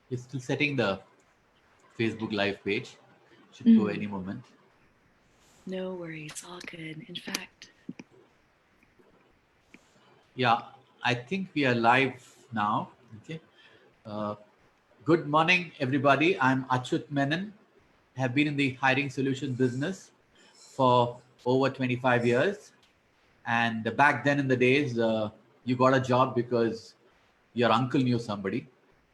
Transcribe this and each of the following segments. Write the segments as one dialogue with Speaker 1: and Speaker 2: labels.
Speaker 1: You're still setting the Facebook Live page. Should go
Speaker 2: Mm,
Speaker 1: any moment.
Speaker 2: no worries, all good. In fact,
Speaker 1: Yeah, I think we are live now. Okay. Uh, Good morning, everybody. I'm Achut Menon. Have been in the hiring solution business for over 25 years. And back then in the days, you got a job because your uncle knew somebody.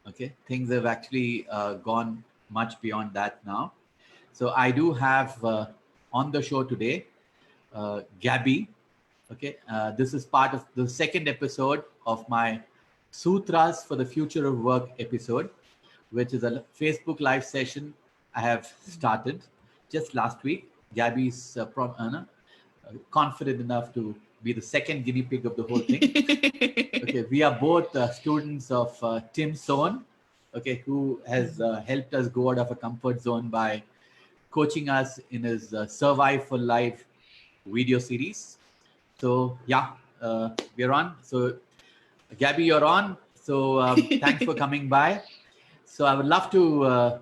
Speaker 1: Okay. Things have actually gone much beyond that now. So I do have on the show today Gabby. Okay, this is part of the second episode of my Sutras for the Future of Work episode, which is a Facebook live session I have started just last week. Gabby's confident enough to be the second guinea pig of the whole thing. Okay, we are both students of Tim Sohn, okay, who has helped us go out of a comfort zone by coaching us in his Survive for Life video series. So yeah, we're on. So Gabby, you're on. So thanks for coming by. So I would love to,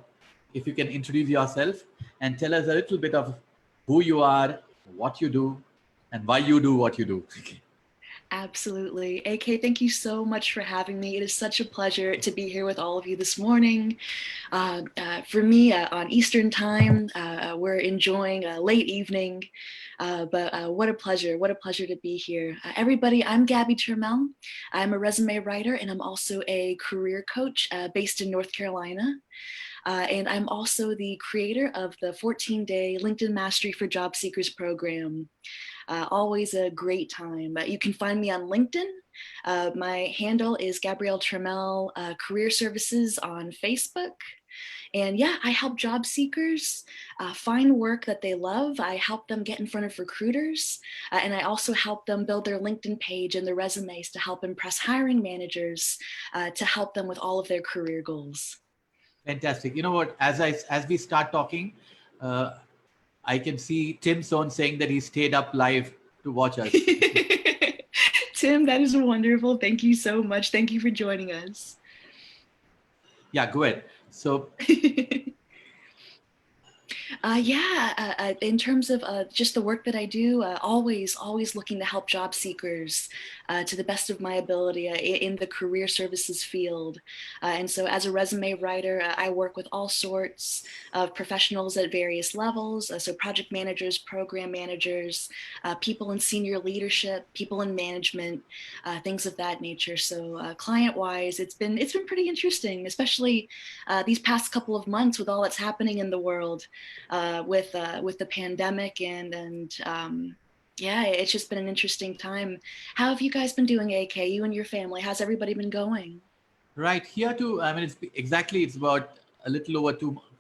Speaker 1: if you can introduce yourself and tell us a little bit of who you are, what you do, and why you do what you do.
Speaker 2: absolutely. AK, thank you so much for having me. It is such a pleasure to be here with all of you this morning. For me, on Eastern time, we're enjoying a late evening, but what a pleasure to be here. Everybody, I'm Gabby Turmelle. I'm a resume writer and I'm also a career coach based in North Carolina. And I'm also the creator of the 14-day LinkedIn Mastery for Job Seekers program. Always a great time. You can find me on LinkedIn. My handle is Gabrielle Turmelle Career Services on Facebook. And yeah, I help job seekers find work that they love. I help them get in front of recruiters. And I also help them build their LinkedIn page and their resumes to help impress hiring managers to help them with all of their career goals.
Speaker 1: Fantastic. You know what? As we start talking, uh, I can see Tim Sohn saying that he stayed up live to watch us.
Speaker 2: Tim, that is wonderful. Thank you so much. Thank you for joining us.
Speaker 1: Yeah, go ahead. So
Speaker 2: In terms of just the work that I do, always looking to help job seekers to the best of my ability in the career services field. And so as a resume writer, I work with all sorts of professionals at various levels. So project managers, program managers, people in senior leadership, people in management, things of that nature. So client-wise, it's been pretty interesting, especially these past couple of months with all that's happening in the world. With the pandemic and yeah, it's just been an interesting time. How have you guys been doing, AK? You and your family? How's everybody been going?
Speaker 1: right here too. I mean, it's about a little over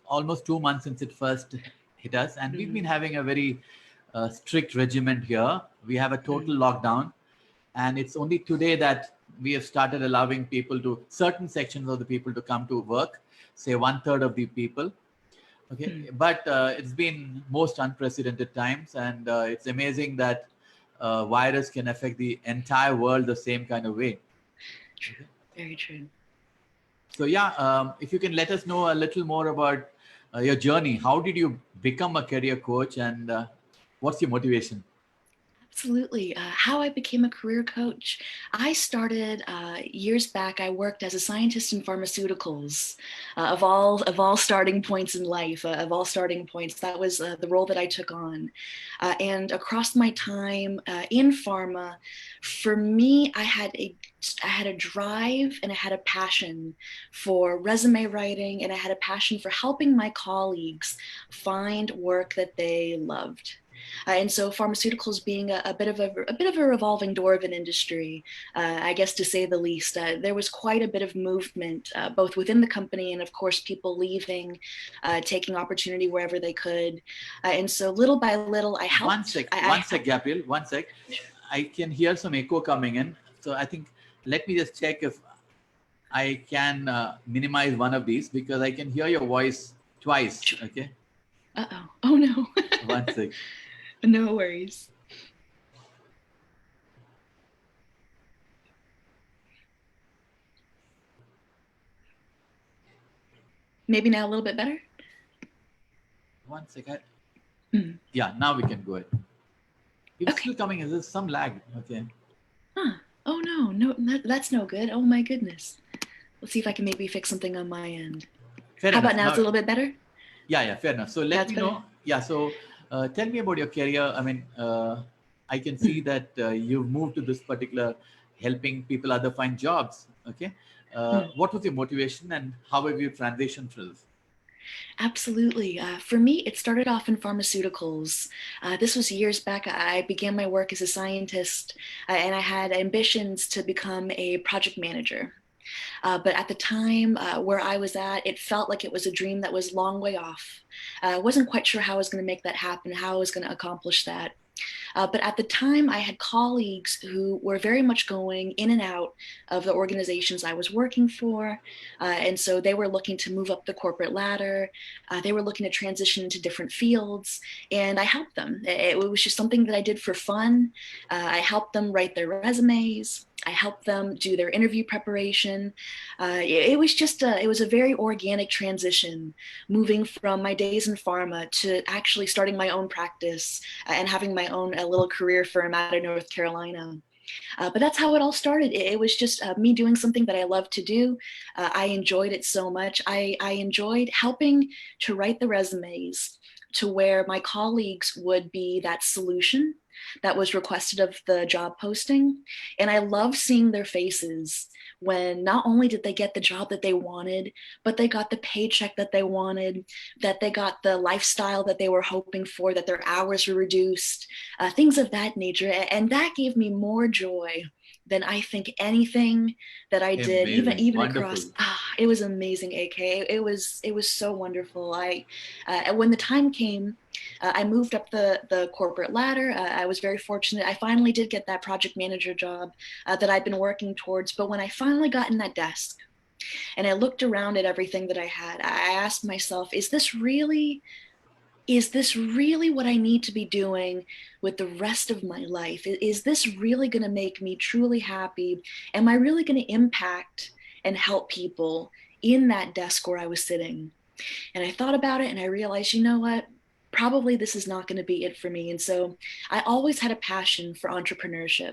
Speaker 1: almost 2 months since it first hit us, and we've been
Speaker 2: Mm-hmm.
Speaker 1: having a very strict regiment here. We have a total lockdown, and it's only today that we have started allowing people to certain sections of the people to come to work. Say 1/3 of the people. Okay,
Speaker 2: Mm-hmm.
Speaker 1: but it's been most unprecedented times, and it's amazing that virus can affect the entire world the same kind of way.
Speaker 2: True.
Speaker 1: Okay.
Speaker 2: Very true.
Speaker 1: So yeah, if you can let us know a little more about your journey. How did you become a career coach, and what's your motivation?
Speaker 2: Absolutely. How I became a career coach. I started years back. I worked as a scientist in pharmaceuticals. Of all starting points in life, of all starting points, that was the role that I took on. And across my time in pharma, for me, I had a drive and I had a passion for resume writing, and I had a passion for helping my colleagues find work that they loved. And so pharmaceuticals being a bit of a revolving door of an industry, I guess to say the least, there was quite a bit of movement both within the company and of course people leaving, taking opportunity wherever they could. And so little by little I helped.
Speaker 1: One sec, Gabriel, one sec. I can hear some echo coming in. So I think let me just check if I can minimize one of these because I can hear your voice twice. Okay,
Speaker 2: Uh-oh. Oh no.
Speaker 1: one sec.
Speaker 2: No worries. Maybe now a little bit better?
Speaker 1: One second.
Speaker 2: Mm.
Speaker 1: Yeah, now we can go ahead. It's
Speaker 2: Okay.
Speaker 1: still coming. Is there some lag? Okay.
Speaker 2: Huh. Oh no, that's no good. Oh my goodness. Let's see if I can maybe fix something on my end.
Speaker 1: Fair
Speaker 2: How about
Speaker 1: enough.
Speaker 2: now? It's a
Speaker 1: Now,
Speaker 2: little bit better?
Speaker 1: yeah, fair enough. So
Speaker 2: Now
Speaker 1: let
Speaker 2: it's
Speaker 1: me
Speaker 2: better?
Speaker 1: know. Yeah, so tell me about your career. I mean, I can see
Speaker 2: Mm.
Speaker 1: that you've moved to this particular helping people other find jobs. Okay.
Speaker 2: Mm.
Speaker 1: What was your motivation and how have you transitioned through this?
Speaker 2: Absolutely. For me, it started off in pharmaceuticals. This was years back. I began my work as a scientist, and I had ambitions to become a project manager. But at the time where I was at, it felt like it was a dream that was long way off. I wasn't quite sure how I was going to make that happen, how I was going to accomplish that. But at the time, I had colleagues who were very much going in and out of the organizations I was working for. And so they were looking to move up the corporate ladder. They were looking to transition into different fields. And I helped them. It was just something that I did for fun. I helped them write their resumes. I helped them do their interview preparation. It was just it was a very organic transition, moving from my days in pharma to actually starting my own practice and having my own little career firm out of North Carolina. But that's how it all started. It was just me doing something that I love to do. I enjoyed it so much. I enjoyed helping to write the resumes to where my colleagues would be that solution that was requested of the job posting. And I love seeing their faces when not only did they get the job that they wanted, but they got the paycheck that they wanted, that they got the lifestyle that they were hoping for, that their hours were reduced, things of that nature. And that gave me more joy than I think anything that I did,
Speaker 1: Amazing.
Speaker 2: even across.
Speaker 1: Wonderful.
Speaker 2: It was amazing, AK. It was so wonderful. When the time came, I moved up the corporate ladder. I was very fortunate. I finally did get that project manager job that I've been working towards. But when I finally got in that desk and I looked around at everything that I had, I asked myself, is this really what I need to be doing with the rest of my life? Is this really going to make me truly happy? Am I really going to impact and help people in that desk where I was sitting? And I thought about it and I realized, you know what? Probably this is not going to be it for me. And so I always had a passion for entrepreneurship.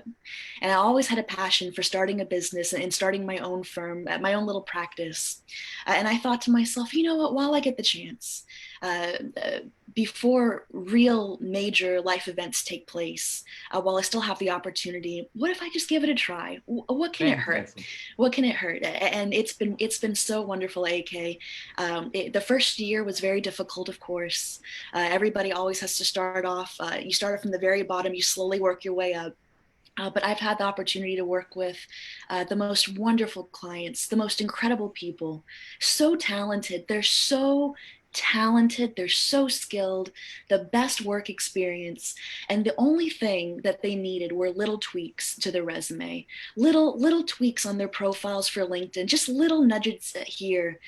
Speaker 2: And I always had a passion for starting a business and starting my own firm, my own little practice. And I thought to myself, you know what? While I get the chance, uh, uh, before real major life events take place, while I still have the opportunity, what if I just give it a try? What can it hurt?
Speaker 1: Fantastic.
Speaker 2: What can it hurt? And it's been so wonderful, AK. The first year was very difficult, of course. Everybody always has to start off. You start off from the very bottom, you slowly work your way up. But I've had the opportunity to work with the most wonderful clients, the most incredible people, so talented. They're so talented, they're so skilled, the best work experience. And the only thing that they needed were little tweaks to their resume, little tweaks on their profiles for LinkedIn, just little nudges here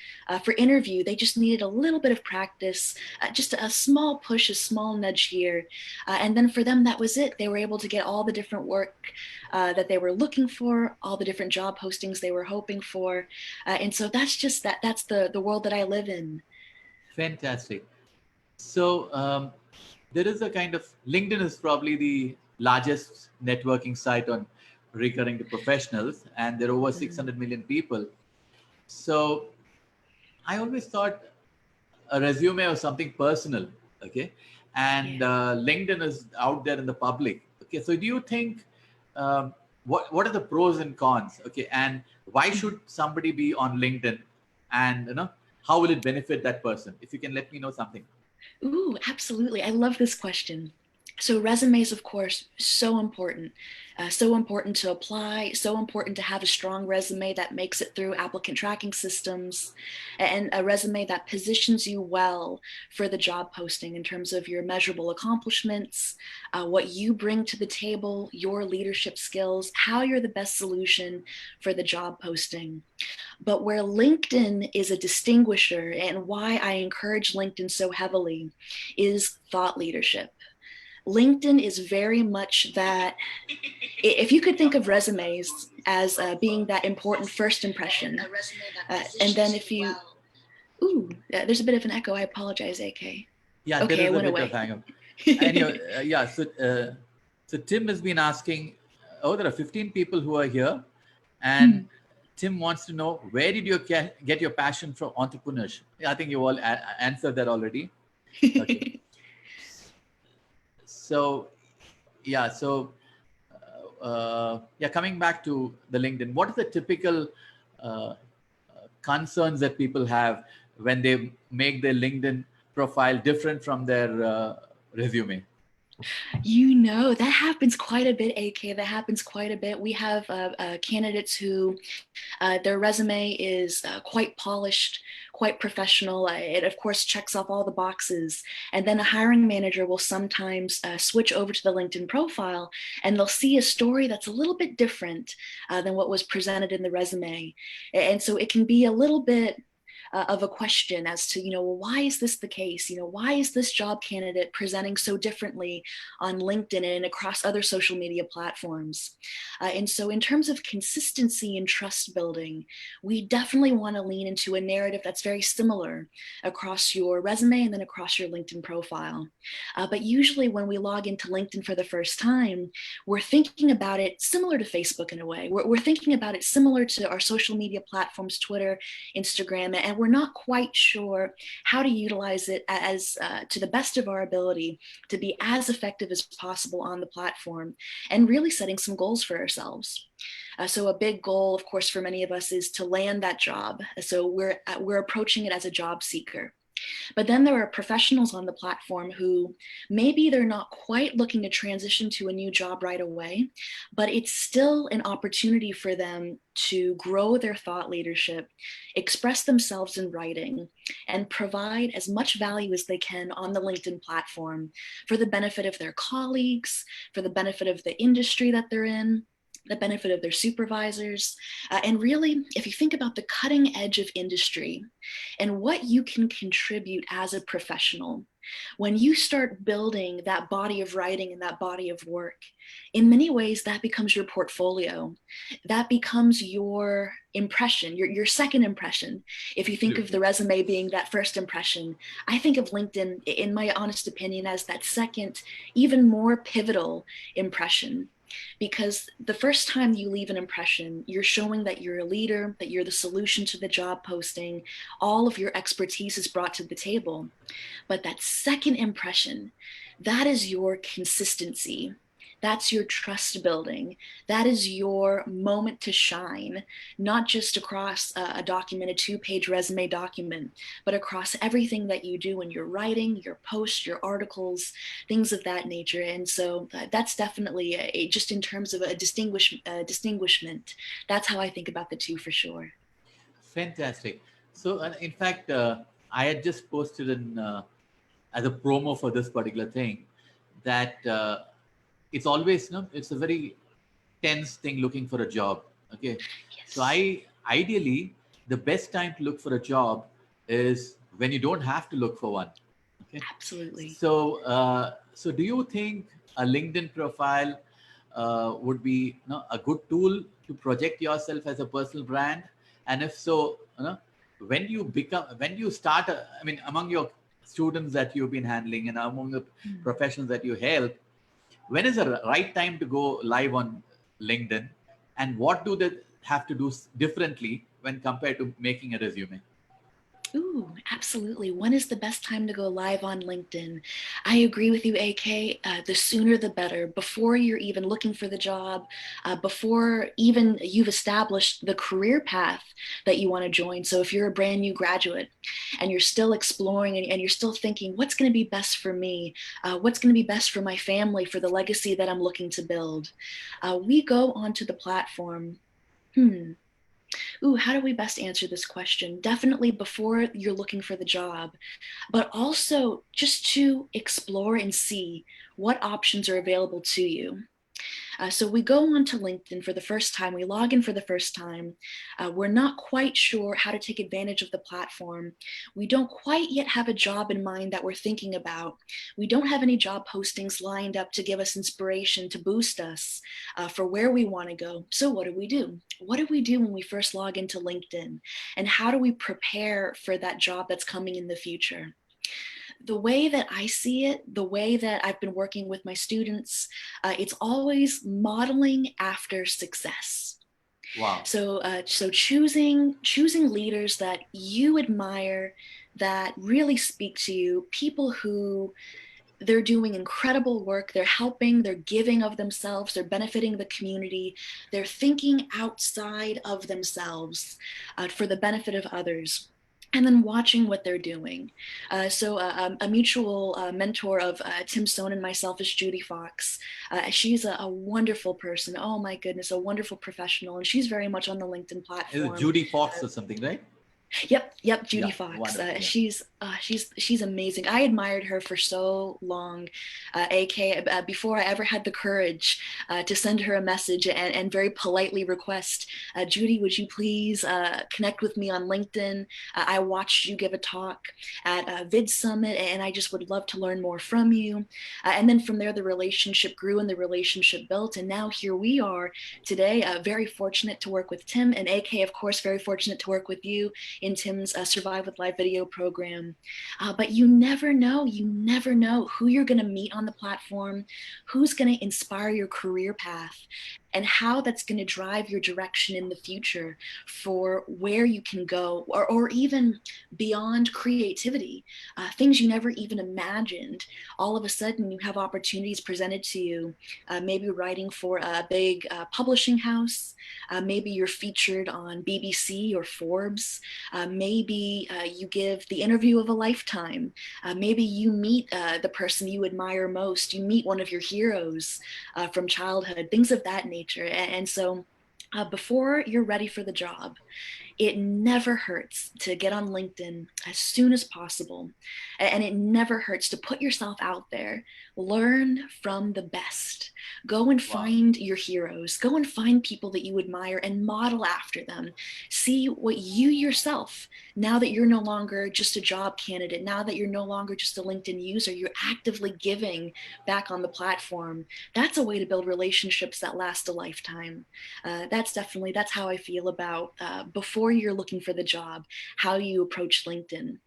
Speaker 2: for interview. They just needed a little bit of practice, just a small push, a small nudge here. And then for them, that was it. They were able to get all the different work that they were looking for, all the different job postings they were hoping for. And so that's the world that I live in.
Speaker 1: Fantastic. So there is a kind of LinkedIn is probably the largest networking site on recurring to professionals, and there are over
Speaker 2: Mm.
Speaker 1: 600 million people. So I always thought a resume or something personal, okay,
Speaker 2: Yeah.
Speaker 1: and LinkedIn is out there in the public, okay. So do you think what are the pros and cons, okay, and why should somebody be on LinkedIn, and how will it benefit that person? If you can let me know something.
Speaker 2: Ooh, absolutely. I love this question. So resumes, of course, so important to apply, so important to have a strong resume that makes it through applicant tracking systems, and a resume that positions you well for the job posting in terms of your measurable accomplishments, what you bring to the table, your leadership skills, how you're the best solution for the job posting. But where LinkedIn is a distinguisher and why I encourage LinkedIn so heavily is thought leadership. LinkedIn is very much that, if you could think of resumes as being that important first impression, and then if you, Ooh, there's a bit of an echo. I apologize, AK.
Speaker 1: Yeah, there
Speaker 2: Okay, I
Speaker 1: is a
Speaker 2: went
Speaker 1: bit of
Speaker 2: away.
Speaker 1: hang up. Anyway, yeah. So Tim has been asking. Oh, there are 15 people who are here, and Tim wants to know, where did you get your passion for entrepreneurship? Yeah, I think you all answered that already. Okay. So yeah. So yeah, coming back to the LinkedIn, what is the typical uh, concerns that people have when they make their LinkedIn profile different from their resume?
Speaker 2: You know, that happens quite a bit, AK. That happens quite a bit. We have candidates who their resume is quite polished, quite professional. It, of course, checks off all the boxes. And then a hiring manager will sometimes switch over to the LinkedIn profile and they'll see a story that's a little bit different than what was presented in the resume. And so it can be a little bit of a question as to, well, why is this the case? Why is this job candidate presenting so differently on LinkedIn and across other social media platforms? And so in terms of consistency and trust building, we definitely want to lean into a narrative that's very similar across your resume and then across your LinkedIn profile. But usually when we log into LinkedIn for the first time, we're thinking about it similar to Facebook in a way. We're thinking about it similar to our social media platforms, Twitter, Instagram, and we're not quite sure how to utilize it as to the best of our ability to be as effective as possible on the platform, and really setting some goals for ourselves. So a big goal, of course, for many of us is to land that job. So we're approaching it as a job seeker. But then there are professionals on the platform who maybe they're not quite looking to transition to a new job right away, but it's still an opportunity for them to grow their thought leadership, express themselves in writing, and provide as much value as they can on the LinkedIn platform for the benefit of their colleagues, for the benefit of the industry that they're in, the benefit of their supervisors. And really, if you think about the cutting edge of industry and what you can contribute as a professional, when you start building that body of writing and that body of work, in many ways, that becomes your portfolio. That becomes your impression, your second impression. If you think of the resume being that first impression, I think of LinkedIn, in my honest opinion, as that second, even more pivotal impression. Because the first time you leave an impression, you're showing that you're a leader, that you're the solution to the job posting, all of your expertise is brought to the table. But that second impression, that is your consistency. That's your trust building. That is your moment to shine, not just across a document, a 2-page resume document, but across everything that you do in your writing, your posts, your articles, things of that nature. And so that's definitely just in terms of a distinguishment. That's how I think about the two for sure.
Speaker 1: Fantastic. So, in fact, I had just posted in as a promo for this particular thing that it's always, it's a very tense thing looking for a job. Okay, so
Speaker 2: Yes,
Speaker 1: ideally the best time to look for a job is when you don't have to look for one. Okay,
Speaker 2: absolutely.
Speaker 1: so do you think a LinkedIn profile would be, a good tool to project yourself as a personal brand? And if so, when you start, I mean, among your students that you've been handling and among the professionals that you help, when is the right time to go live on LinkedIn, and what do they have to do differently when compared to making a resume?
Speaker 2: Ooh, absolutely. When is the best time to go live on LinkedIn? I agree with you, AK. The sooner the better. Before you're even looking for the job, before even you've established the career path that you want to join. So if you're a brand new graduate and you're still exploring and you're still thinking, what's going to be best for me? What's going to be best for my family, for the legacy that I'm looking to build? We go onto the platform. Ooh, how do we best answer this question? Definitely before you're looking for the job, but also just to explore and see what options are available to you. So we go onto LinkedIn for the first time, we log in for the first time. We're not quite sure how to take advantage of the platform. We don't quite yet have a job in mind that we're thinking about. We don't have any job postings lined up to give us inspiration, to boost us for where we want to go. So what do we do? What do we do when we first log into LinkedIn? And how do we prepare for that job that's coming in the future? The way that I see it, the way that I've been working with my students, it's always modeling after success.
Speaker 1: Wow.
Speaker 2: So choosing leaders that you admire, that really speak to you, people who they're doing incredible work, they're helping, they're giving of themselves, they're benefiting the community, they're thinking outside of themselves for the benefit of others, and then watching what they're doing. A mutual mentor of Tim Stone and myself is Judy Fox. She's a wonderful person. Oh my goodness, a wonderful professional. And she's very much on the LinkedIn
Speaker 1: Is it
Speaker 2: platform.
Speaker 1: Judy Fox or something, right?
Speaker 2: Yep, Judy
Speaker 1: Yeah,
Speaker 2: Fox.
Speaker 1: wonderful. Yeah.
Speaker 2: She's amazing. I admired her for so long, AK, before I ever had the courage to send her a message and very politely request, Judy, would you please connect with me on LinkedIn? I watched you give a talk at Vid Summit, and I just would love to learn more from you. And then from there, the relationship grew and the relationship built, and now here we are today. Very fortunate to work with Tim, and AK, of course, very fortunate to work with you in Tim's Survive with Live video program. But you never know who you're going to meet on the platform, who's going to inspire your career path, and how that's going to drive your direction in the future for where you can go, or even beyond creativity, things you never even imagined. All of a sudden, you have opportunities presented to you, maybe writing for a big publishing house, maybe you're featured on BBC or Forbes, maybe you give the interview of a lifetime. Maybe you meet the person you admire most. You meet one of your heroes from childhood, things of that nature. And so before you're ready for the job, it never hurts to get on LinkedIn as soon as possible. And it never hurts to put yourself out there. Learn from the best. Go and
Speaker 1: Wow.
Speaker 2: find your heroes. Go and find people that you admire and model after them. See what you yourself, now that you're no longer just a job candidate, now that you're no longer just a LinkedIn user, you're actively giving back on the platform. That's a way to build relationships that last a lifetime. That's how I feel about before you're looking for the job, how you approach LinkedIn.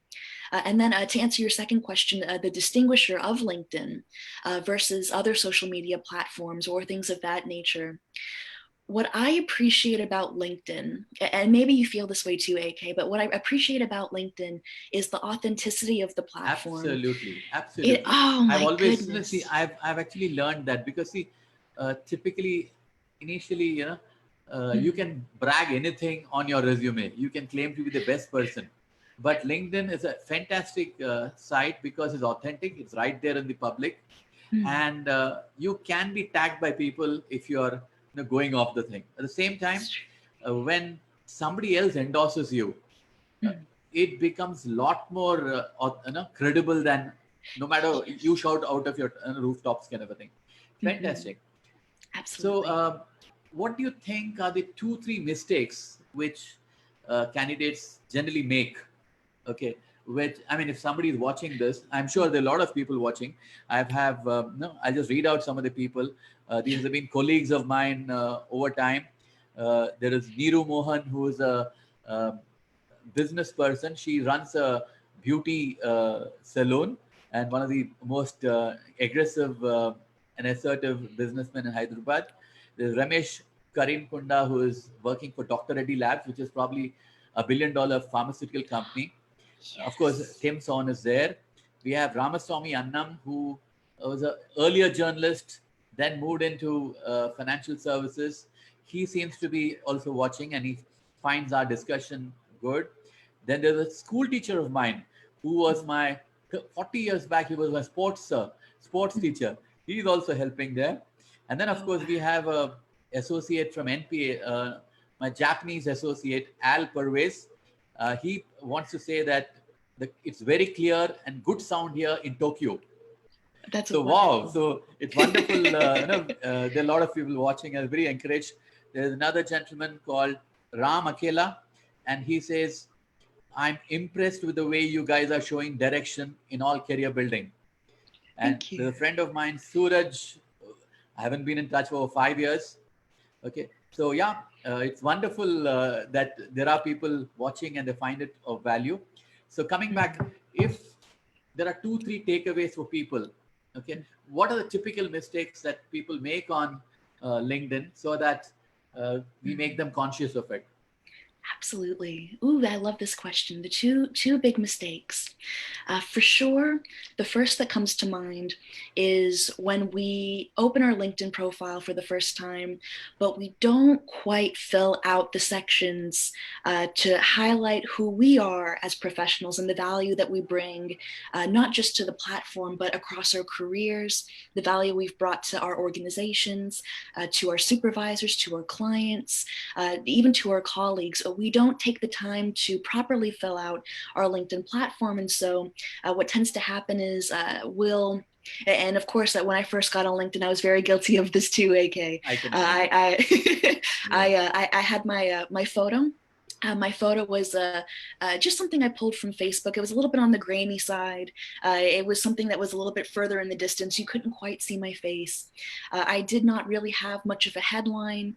Speaker 2: And then to answer your second question, the distinguisher of LinkedIn versus other social media platforms or things of that nature. What I appreciate about LinkedIn, and maybe you feel this way too, AK, but what I appreciate about LinkedIn is the authenticity of the platform.
Speaker 1: Absolutely, absolutely.
Speaker 2: Oh
Speaker 1: I've
Speaker 2: my
Speaker 1: always see.
Speaker 2: goodness.
Speaker 1: I've actually learned that because see, typically, initially, you
Speaker 2: Mm,
Speaker 1: can brag anything on your resume. You can claim to be the best person, but LinkedIn is a fantastic site because it's authentic. It's right there in the public,
Speaker 2: mm,
Speaker 1: and you can be tagged by people if you're going off the thing. At the same time,
Speaker 2: it's true.
Speaker 1: when somebody else endorses you, uh,
Speaker 2: Mm,
Speaker 1: it becomes a lot more credible than no matter you
Speaker 2: yes.
Speaker 1: shout out of your rooftops kind of a thing.
Speaker 2: Mm-hmm.
Speaker 1: Fantastic. So,
Speaker 2: Absolutely.
Speaker 1: what do you think are the two, three mistakes which candidates generally make? Okay, which I mean, if somebody is watching this, I'm sure there are a lot of people watching. No, I'll just read out some of the people. These have been colleagues of mine over time. There is Neeru Mohan, who is a business person. She runs a beauty salon and one of the most aggressive and assertive businessmen in Hyderabad. There's Ramesh Karim Kunda, who is working for Dr. Reddy Labs, which is probably $1 billion pharmaceutical company. Of course,
Speaker 2: Yes.
Speaker 1: Tim Son is there. We have Ramaswamy Annam, who was an earlier journalist, then moved into financial services. He seems to be also watching and he finds our discussion good. Then there's a school teacher of mine who was my 40 years back, he was my sports
Speaker 2: Mm.
Speaker 1: teacher. He's also helping there. And then, of
Speaker 2: Oh,
Speaker 1: course, we have a associate from NPA, my Japanese associate, Al Pervez. He wants to say that it's very clear and good sound here in Tokyo.
Speaker 2: That's
Speaker 1: So wow,
Speaker 2: wonderful.
Speaker 1: so it's wonderful. There are a lot of people watching. I'm very encouraged. There's another gentleman called Ram Akela, and he says, "I'm impressed with the way you guys are showing direction in all career building." And
Speaker 2: Thank you.
Speaker 1: there's a friend of mine, Suraj. I haven't been in touch for over 5 years. Okay, so yeah, it's wonderful that there are people watching and they find it of value. So coming back,
Speaker 2: Mhm.
Speaker 1: if there are two, three takeaways for people, okay, what are the typical mistakes that people make on LinkedIn so that we make
Speaker 2: Mhm.
Speaker 1: them conscious of it?
Speaker 2: Absolutely. Ooh, I love this question. The two big mistakes. For sure, the first that comes to mind is when we open our LinkedIn profile for the first time, but we don't quite fill out the sections to highlight who we are as professionals and the value that we bring, not just to the platform, but across our careers, the value we've brought to our organizations, to our supervisors, to our clients, even to our colleagues. We don't take the time to properly fill out our LinkedIn platform. And so what tends to happen is and of course, when I first got on LinkedIn, I was very guilty of this too, AK.
Speaker 1: I can imagine.
Speaker 2: I
Speaker 1: Yeah.
Speaker 2: I had my photo. My photo was just something I pulled from Facebook. It was a little bit on the grainy side. It was something that was a little bit further in the distance. You couldn't quite see my face. I did not really have much of a headline.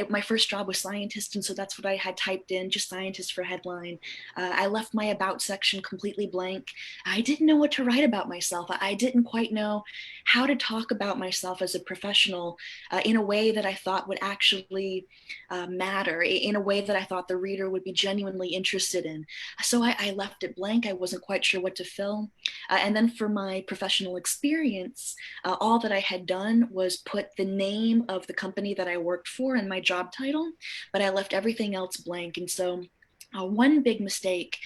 Speaker 2: My first job was scientist, and so that's what I had typed in, just scientist for headline. I left my about section completely blank. I didn't know what to write about myself. I didn't quite know how to talk about myself as a professional in a way that I thought would actually matter, in a way that I thought the reader would be genuinely interested in. So I left it blank. I wasn't quite sure what to fill. And then for my professional experience, all that I had done was put the name of the company that I worked for and my job title, but I left everything else blank. And so one big mistake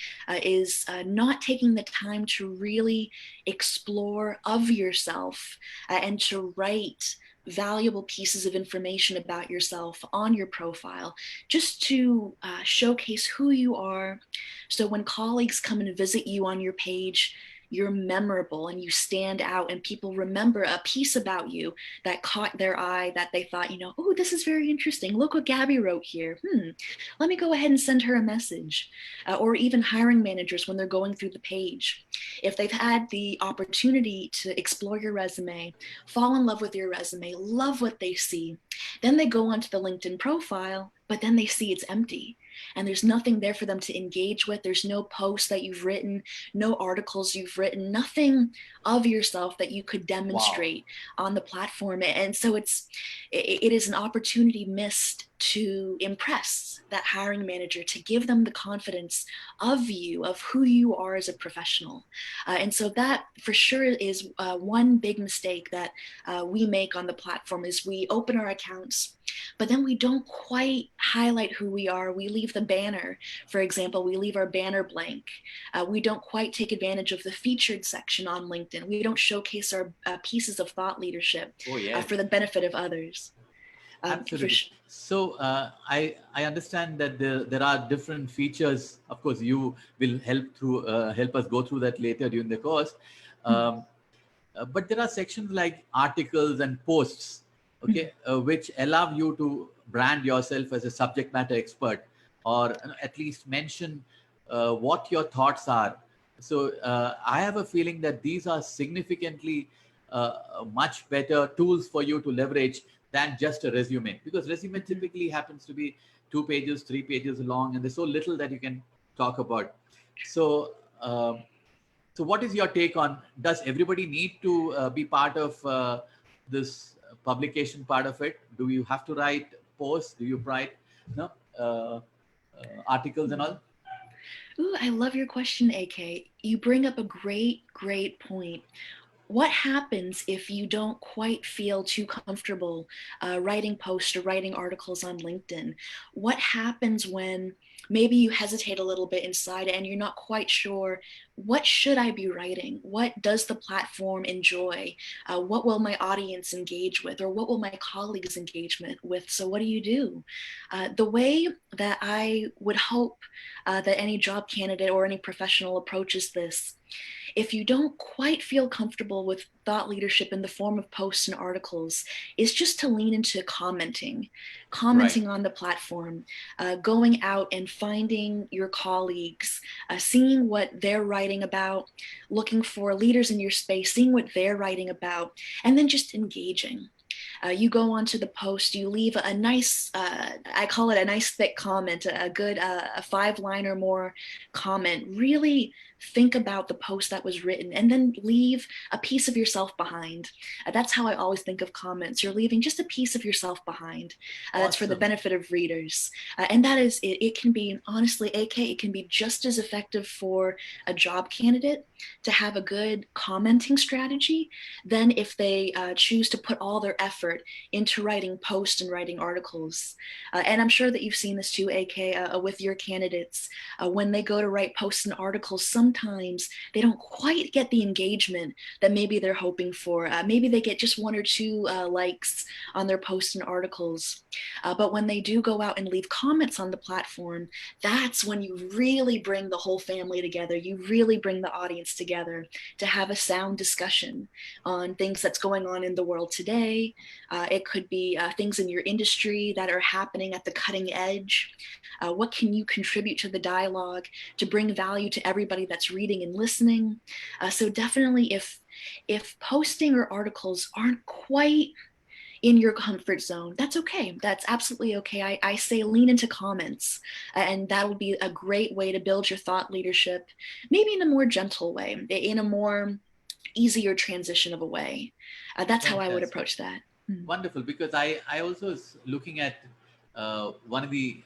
Speaker 2: is not taking the time to really explore of yourself and to write valuable pieces of information about yourself on your profile, just to showcase who you are. So when colleagues come and visit you on your page, you're memorable and you stand out, and people remember a piece about you that caught their eye, that they thought, oh, this is very interesting. Look what Gabby wrote here. Let me go ahead and send her a message. Or even hiring managers when they're going through the page. If they've had the opportunity to explore your resume, fall in love with your resume, love what they see, then they go onto the LinkedIn profile, but then they see it's empty. And there's nothing there for them to engage with. There's no posts that you've written, no articles you've written, nothing of yourself that you could
Speaker 1: Wow.
Speaker 2: demonstrate on the platform. And so it is an opportunity missed to impress that hiring manager, to give them the confidence of you, of who you are as a professional. And so that for sure is one big mistake that we make on the platform, is we open our accounts, but then we don't quite highlight who we are. We leave the banner, for example, we leave our banner blank. We don't quite take advantage of the featured section on LinkedIn. We don't showcase our pieces of thought leadership
Speaker 1: Oh yes.
Speaker 2: for the benefit of others. For
Speaker 1: Absolutely. So I understand that there are different features. Of course, you will help us go through that later during the course. Um, but there are sections like articles and posts, okay, which allow you to brand yourself as a subject matter expert, or at least mention what your thoughts are. So I have a feeling that these are significantly much better tools for you to leverage than just a resume, because resume typically happens to be 2 pages, 3 pages long, and there's so little that you can talk about. So so, what is your take on? Does everybody need to be part of this publication part of it? Do you have to write posts? Do you write no articles and all?
Speaker 2: Ooh, I love your question, AK. You bring up a great point. What happens if you don't quite feel too comfortable writing posts or writing articles on LinkedIn? What happens when maybe you hesitate a little bit inside and you're not quite sure, what should I be writing? What does the platform enjoy? What will my audience engage with, or what will my colleagues engage with? So what do you do? The way that I would hope that any job candidate or any professional approaches this, if you don't quite feel comfortable with thought leadership in the form of posts and articles is just to lean into commenting on the platform, going out and finding your colleagues, seeing what they're writing about, looking for leaders in your space, seeing what they're writing about, and then just engaging. You go onto the post, you leave a nice, I call it a nice thick comment, a good a 5-line or more comment. Really think about the post that was written and then leave a piece of yourself behind. That's how I always think of comments. You're leaving just a piece of yourself behind. That's for the
Speaker 1: Awesome.
Speaker 2: benefit of readers. And that is, it can be, honestly, AK, it can be just as effective for a job candidate to have a good commenting strategy than if they choose to put all their effort into writing posts and writing articles. And I'm sure that you've seen this too, AK, with your candidates. When they go to write posts and articles, sometimes they don't quite get the engagement that maybe they're hoping for. Maybe they get just 1 or 2 likes on their posts and articles. But when they do go out and leave comments on the platform, that's when you really bring the whole family together. You really bring the audience together to have a sound discussion on things that's going on in the world today. It could be things in your industry that are happening at the cutting edge. What can you contribute to the dialogue to bring value to everybody that's reading and listening? So definitely, if posting or articles aren't quite in your comfort zone, that's okay. That's absolutely okay. I say lean into comments, and that'll be a great way to build your thought leadership, maybe in a more gentle way, in a more easier transition of a way. That's how I would
Speaker 1: Fantastic.
Speaker 2: approach that.
Speaker 1: Wonderful. Because I also was looking at one of the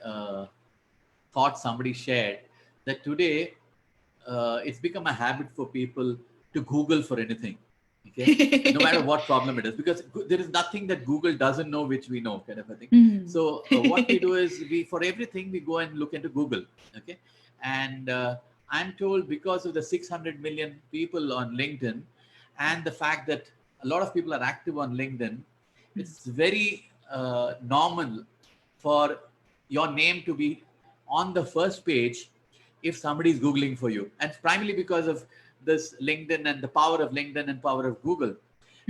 Speaker 1: thoughts somebody shared, that today it's become a habit for people to Google for anything. Okay, no matter what problem it is, because there is nothing that Google doesn't know which we know, kind of a thing. So what we do is, we, for everything, we go and look into Google. Okay, and I'm told, because of the 600 million people on LinkedIn, and the fact that a lot of people are active on LinkedIn, it's very normal for your name to be on the first page if somebody is Googling for you. And primarily because of this LinkedIn and the power of LinkedIn and power of Google.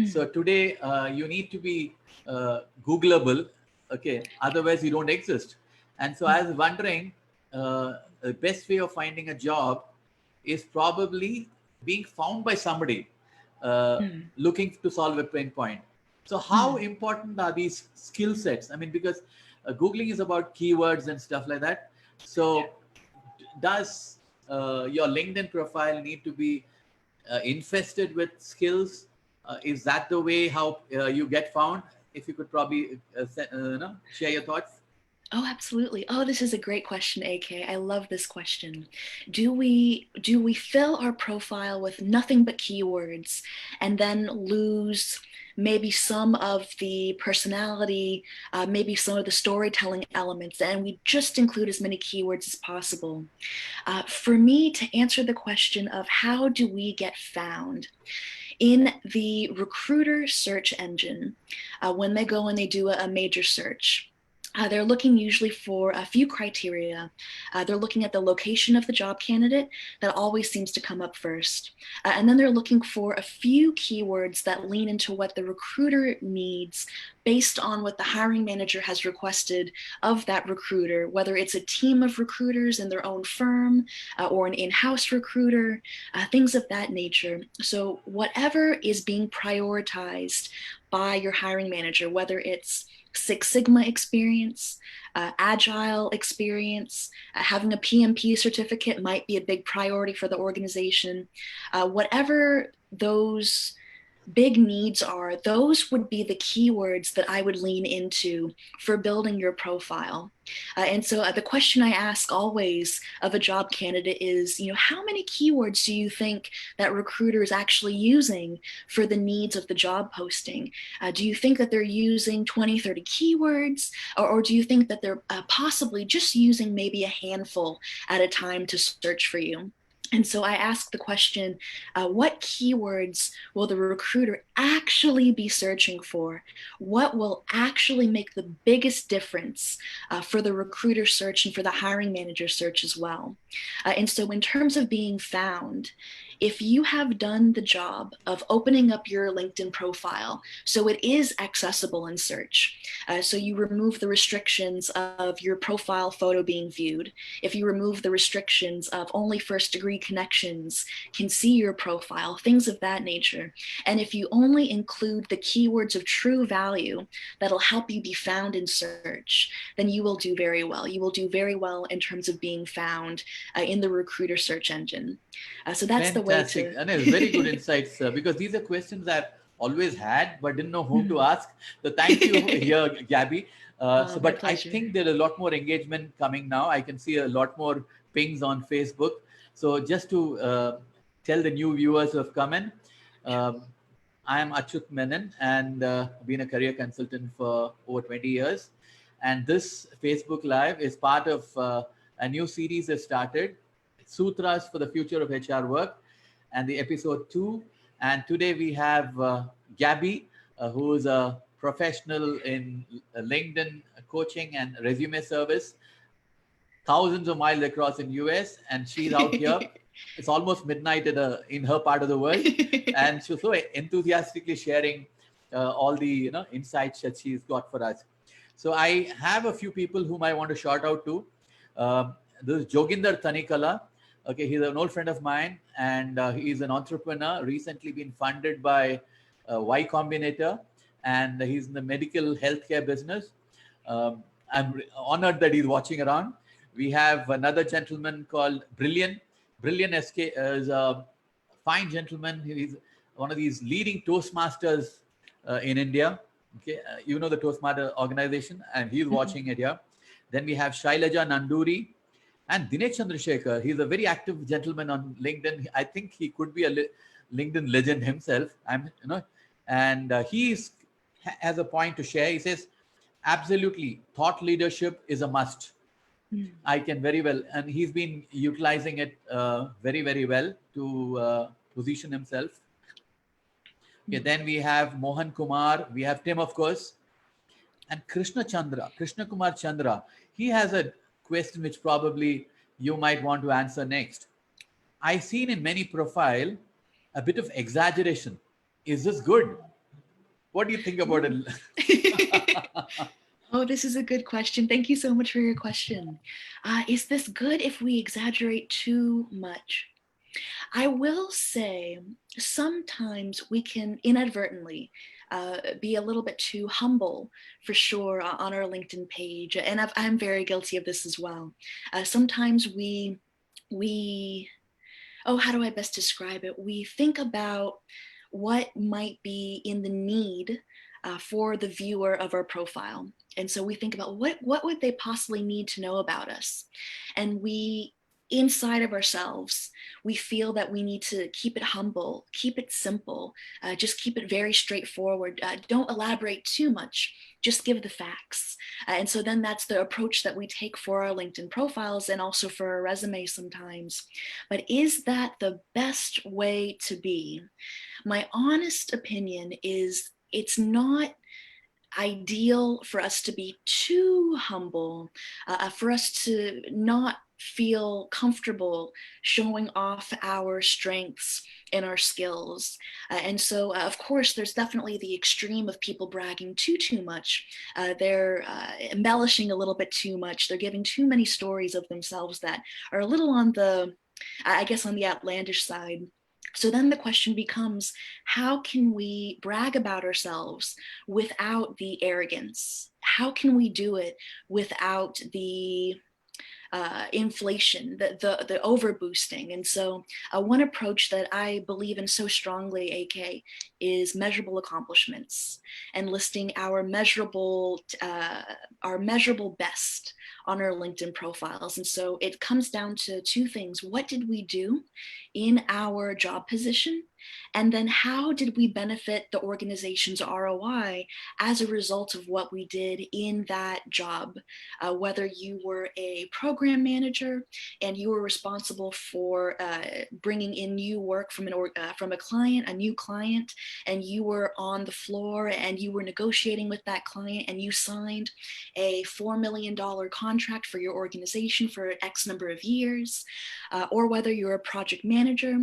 Speaker 1: So today you need to be Googleable, okay? Otherwise you don't exist. And so I was wondering, the best way of finding a job is probably being found by somebody looking to solve a pain point. So how important are these skill sets? I mean, because Googling is about keywords and stuff like that. So does your LinkedIn profile need to be infested with skills? Is that the way how you get found? If you could probably share your thoughts.
Speaker 2: Oh, absolutely. Oh, this is a great question, AK. I love this question. Do we fill our profile with nothing but keywords and then lose maybe some of the personality, maybe some of the storytelling elements, and we just include as many keywords as possible? For me, to answer the question of how do we get found, in the recruiter search engine, when they go and they do a major search, they're looking usually for a few criteria. They're looking at the location of the job candidate. That always seems to come up first. And then they're looking for a few keywords that lean into what the recruiter needs based on what the hiring manager has requested of that recruiter, whether it's a team of recruiters in their own firm or an in-house recruiter, things of that nature. So whatever is being prioritized by your hiring manager, whether it's Six Sigma experience, agile experience, having a PMP certificate might be a big priority for the organization. Whatever those big needs are, those would be the keywords that I would lean into for building your profile. And so the question I ask always of a job candidate is, how many keywords do you think that recruiter is actually using for the needs of the job posting? Do you think that they're using 20, 30 keywords, or do you think that they're possibly just using maybe a handful at a time to search for you? And so I ask the question, what keywords will the recruiter actually be searching for? What will actually make the biggest difference for the recruiter search and for the hiring manager search as well? And so in terms of being found, if you have done the job of opening up your LinkedIn profile so it is accessible in search, so you remove the restrictions of your profile photo being viewed, if you remove the restrictions of only first degree connections can see your profile, things of that nature, and if you only include the keywords of true value that'll help you be found in search, then you will do very well. You will do very well in terms of being found in the recruiter search engine. So that's the way
Speaker 1: Fantastic.
Speaker 2: to.
Speaker 1: And very good insights, because these are questions I've always had, but didn't know whom to ask. So thank you here, Gabby.
Speaker 2: My
Speaker 1: But I
Speaker 2: pleasure.
Speaker 1: think there's a lot more engagement coming now. I can see a lot more pings on Facebook. So just to tell the new viewers who have come in, um, I am Achut Menon and been a career consultant for over 20 years. And this Facebook Live is part of a new series that started, Sutras for the Future of HR Work, and the episode 2. And today we have Gabby, who is a professional in LinkedIn coaching and resume service, thousands of miles across in US, and she's out here. It's almost midnight in her part of the world, and she's so enthusiastically sharing all the insights that she's got for us. So I have a few people whom I want to shout out to. This is Joginder Tanikala. Okay, he's an old friend of mine, and he's an entrepreneur. Recently been funded by Y Combinator, and he's in the medical healthcare business. I'm honored that he's watching around. We have another gentleman called Brilliant. Brilliant SK is a fine gentleman. He's one of these leading Toastmasters in India. Okay, you know the Toastmaster organization, and he's watching it here. Then we have Shailaja Nanduri and Dinesh Chandrasekhar. He's a very active gentleman on LinkedIn. I think he could be a LinkedIn legend himself. And has a point to share. He says, absolutely, thought leadership is a must. I can very well, and he's been utilizing it very, very well to position himself. Okay, then we have Mohan Kumar, we have Tim, of course, and Krishna Kumar Chandra. He has a question which probably you might want to answer next. I seen in many profile a bit of exaggeration. Is this good? What do you think about it?
Speaker 2: Oh, this is a good question. Thank you so much for your question. Is this good if we exaggerate too much? I will say sometimes we can inadvertently be a little bit too humble, for sure, on our LinkedIn page, and I'm very guilty of this as well. Sometimes oh, how do I best describe it? We think about what might be in the need for the viewer of our profile. And so we think about what would they possibly need to know about us? And we, inside of ourselves, we feel that we need to keep it humble, keep it simple, just keep it very straightforward. Don't elaborate too much, just give the facts. And so then that's the approach that we take for our LinkedIn profiles and also for our resume sometimes. But is that the best way to be? My honest opinion is it's not ideal for us to be too humble, for us to not feel comfortable showing off our strengths and our skills. And so, of course, there's definitely the extreme of people bragging too much. They're embellishing a little bit too much. They're giving too many stories of themselves that are a little on the, I guess, on the outlandish side. So then the question becomes, how can we brag about ourselves without the arrogance? How can we do it without the inflation, the over boosting? And so one approach that I believe in so strongly, AK, is measurable accomplishments and listing our measurable best on our LinkedIn profiles. And so it comes down to two things. What did we do in our job position? And then how did we benefit the organization's ROI as a result of what we did in that job? Whether you were a program manager and you were responsible for bringing in new work from a client, a new client, and you were on the floor and you were negotiating with that client and you signed a $4 million contract for your organization for X number of years, or whether you're a project manager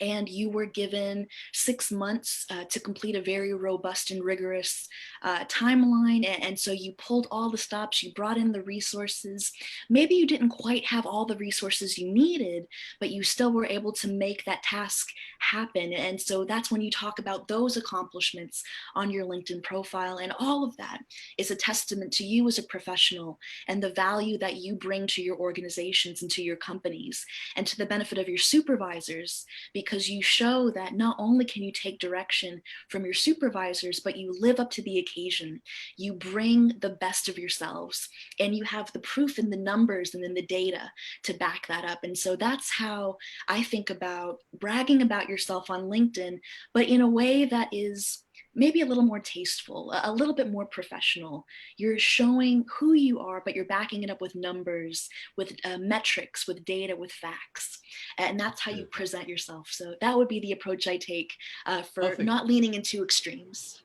Speaker 2: and you were given 6 months to complete a very robust and rigorous timeline. And so you pulled all the stops, you brought in the resources. Maybe you didn't quite have all the resources you needed, but you still were able to make that task happen. And so that's when you talk about those accomplishments on your LinkedIn profile. And all of that is a testament to you as a professional and the value that you bring to your organizations and to your companies and to the benefit of your supervisors, because you show that not only can you take direction from your supervisors, but you live up to the occasion. You bring the best of yourselves, and you have the proof in the numbers and in the data to back that up. And so that's how I think about bragging about yourself on LinkedIn, but in a way that is maybe a little more tasteful, a little bit more professional. You're showing who you are, but you're backing it up with numbers, with metrics, with data, with facts. And that's how you present yourself. So that would be the approach I take for
Speaker 1: Perfect.
Speaker 2: not leaning into extremes.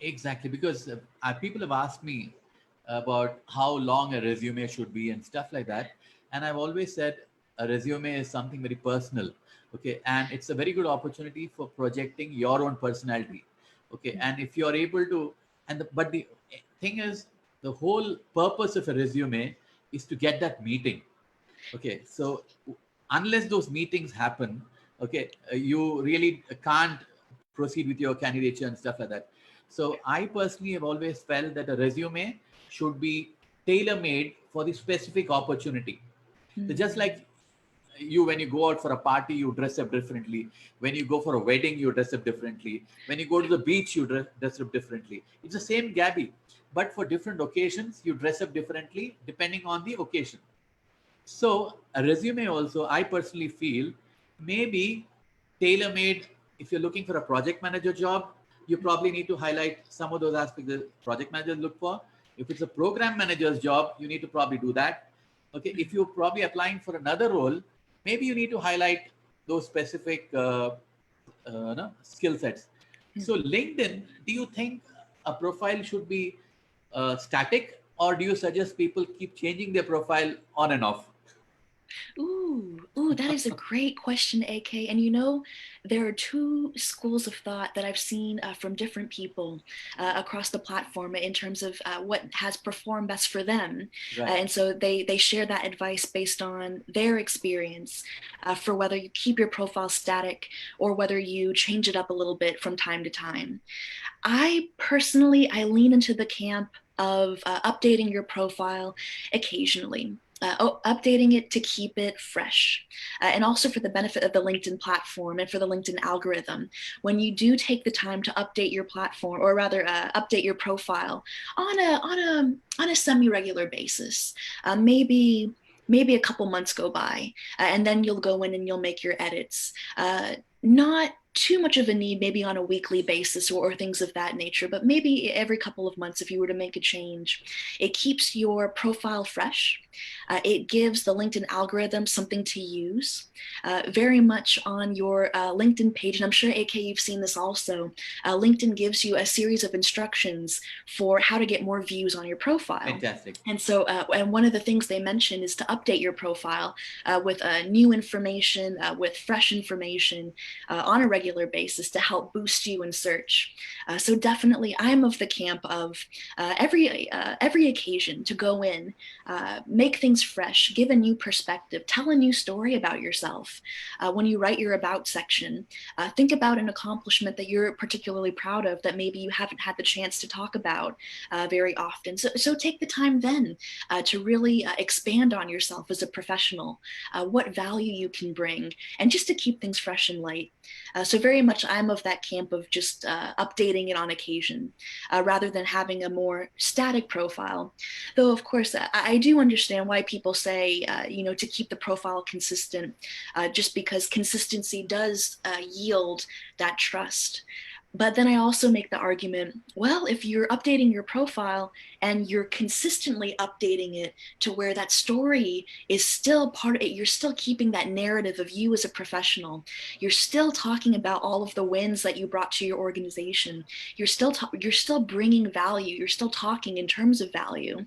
Speaker 1: Exactly, because people have asked me about how long a resume should be and stuff like that, and I've always said a resume is something very personal, okay, and it's a very good opportunity for projecting your own personality, okay, and if you're able to, but the thing is, the whole purpose of a resume is to get that meeting, okay, so unless those meetings happen, okay, you really can't proceed with your candidature and stuff like that. So I personally have always felt that a resume should be tailor made for the specific opportunity. So just like you, when you go out for a party, you dress up differently. When you go for a wedding, you dress up differently. When you go to the beach, you dress up differently. It's the same, Gabby, but for different occasions you dress up differently depending on the occasion. So a resume also, I personally feel, maybe tailor made. If you're looking for a project manager job, you probably need to highlight some of those aspects that project managers look for. If it's a program manager's job, you need to probably do that. Okay, if you're probably applying for another role, maybe you need to highlight those specific no, skill sets. So LinkedIn, do you think a profile should be static, or do you suggest people keep changing their profile on and off?
Speaker 2: Ooh, that is a great question, AK. And you know, there are two schools of thought that I've seen from different people across the platform in terms of what has performed best for them.
Speaker 1: Right.
Speaker 2: And so they share that advice based on their experience for whether you keep your profile static or whether you change it up a little bit from time to time. I personally, I lean into the camp of updating your profile occasionally. Updating it to keep it fresh, and also for the benefit of the LinkedIn platform and for the LinkedIn algorithm. When you do take the time to update your platform, or rather update your profile on a semi-regular basis, maybe a couple months go by, and then you'll go in and you'll make your edits. Not too much of a need, maybe on a weekly basis or things of that nature, but maybe every couple of months if you were to make a change. It keeps your profile fresh. It gives the LinkedIn algorithm something to use. Very much on your LinkedIn page, and I'm sure AK you've seen this also, LinkedIn gives you a series of instructions for how to get more views on your profile.
Speaker 1: Fantastic.
Speaker 2: And so, and one of the things they mention is to update your profile with new information, with fresh information on a regular basis to help boost you in search. So definitely, I'm of the camp of every occasion to go in, make things fresh, give a new perspective, tell a new story about yourself. When you write your about section, think about an accomplishment that you're particularly proud of that maybe you haven't had the chance to talk about very often. So take the time then to really expand on yourself as a professional, what value you can bring, and just to keep things fresh and light. So very much I'm of that camp of just updating it on occasion rather than having a more static profile. Though, of course, I do understand why people say, to keep the profile consistent, just because consistency does yield that trust. But then I also make the argument, well, if you're updating your profile and you're consistently updating it to where that story is still part of it, you're still keeping that narrative of you as a professional. You're still talking about all of the wins that you brought to your organization. You're still bringing value. You're still talking in terms of value.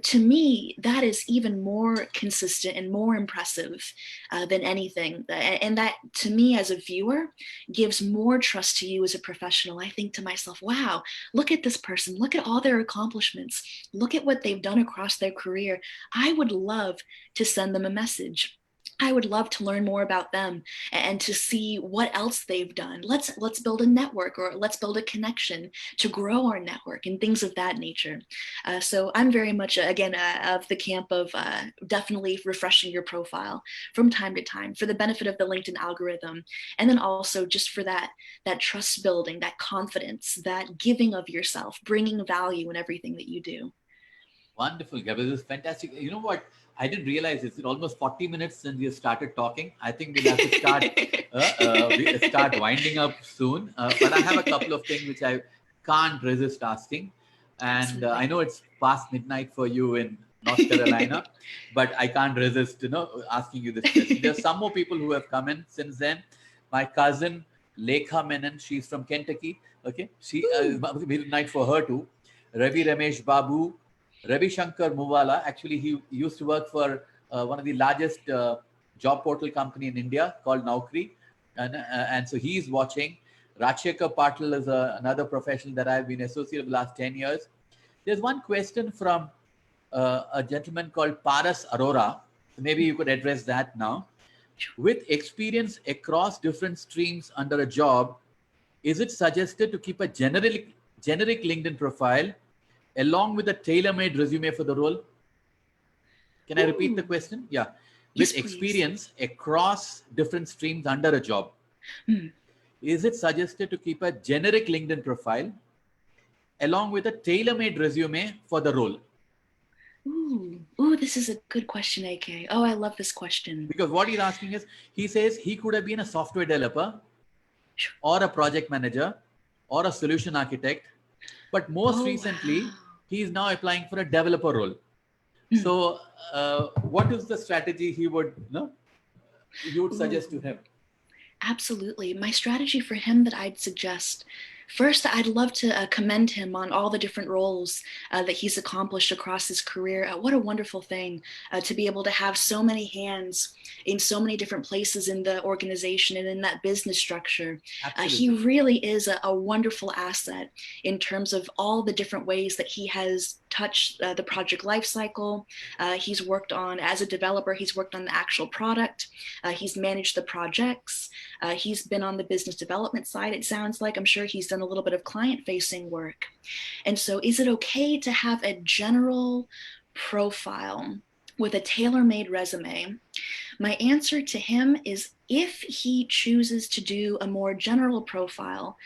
Speaker 2: To me, that is even more consistent and more impressive than anything. And that, to me, as a viewer, gives more trust to you as a professional. I think to myself, wow, look at this person. Look at all their accomplishments. Look at what they've done across their career. I would love to send them a message. I would love to learn more about them and to see what else they've done. Let's build a network, or let's build a connection to grow our network and things of that nature. So I'm very much, again, of the camp of definitely refreshing your profile from time to time for the benefit of the LinkedIn algorithm, and then also just for that trust building, that confidence, that giving of yourself, bringing value in everything that you do.
Speaker 1: Wonderful, Gabrielle. This is fantastic. You know what? I didn't realize it's almost 40 minutes since we started talking. I think we'll have to we start winding up soon. But I have a couple of things which I can't resist asking. And I know it's past midnight for you in North Carolina, but I can't resist, asking you this question. There's some more people who have come in since then. My cousin, Lekha Menon, she's from Kentucky. Okay. Midnight for her too. Ravi Ramesh Babu, Ravi Shankar Muvala, actually, he used to work for one of the largest job portal company in India called Naukri. And so he's watching. Rajshekar Patil is another professional that I've been associated with the last 10 years. There's one question from a gentleman called Paras Arora. Maybe you could address that now. With experience across different streams under a job, is it suggested to keep a generic LinkedIn profile along with a tailor-made resume for the role? Can I repeat the question? Yeah. With experience across different streams under a job, is it suggested to keep a generic LinkedIn profile along with a tailor-made resume for the role?
Speaker 2: Ooh, this is a good question, AK. Oh, I love this question.
Speaker 1: Because what he's asking is, he says he could have been a software developer or a project manager or a solution architect, but most recently, he is now applying for a developer role. So, what is the strategy you would suggest to him?
Speaker 2: Absolutely. My strategy for him that I'd suggest, first, I'd love to commend him on all the different roles that he's accomplished across his career. What a wonderful thing to be able to have so many hands in so many different places in the organization and in that business structure. He really is a wonderful asset in terms of all the different ways that he has touched the project lifecycle. He's worked on, as a developer, he's worked on the actual product. He's managed the projects. He's been on the business development side, it sounds like. I'm sure he's done a little bit of client-facing work. And so is it okay to have a general profile with a tailor-made resume? My answer to him is, if he chooses to do a more general profile,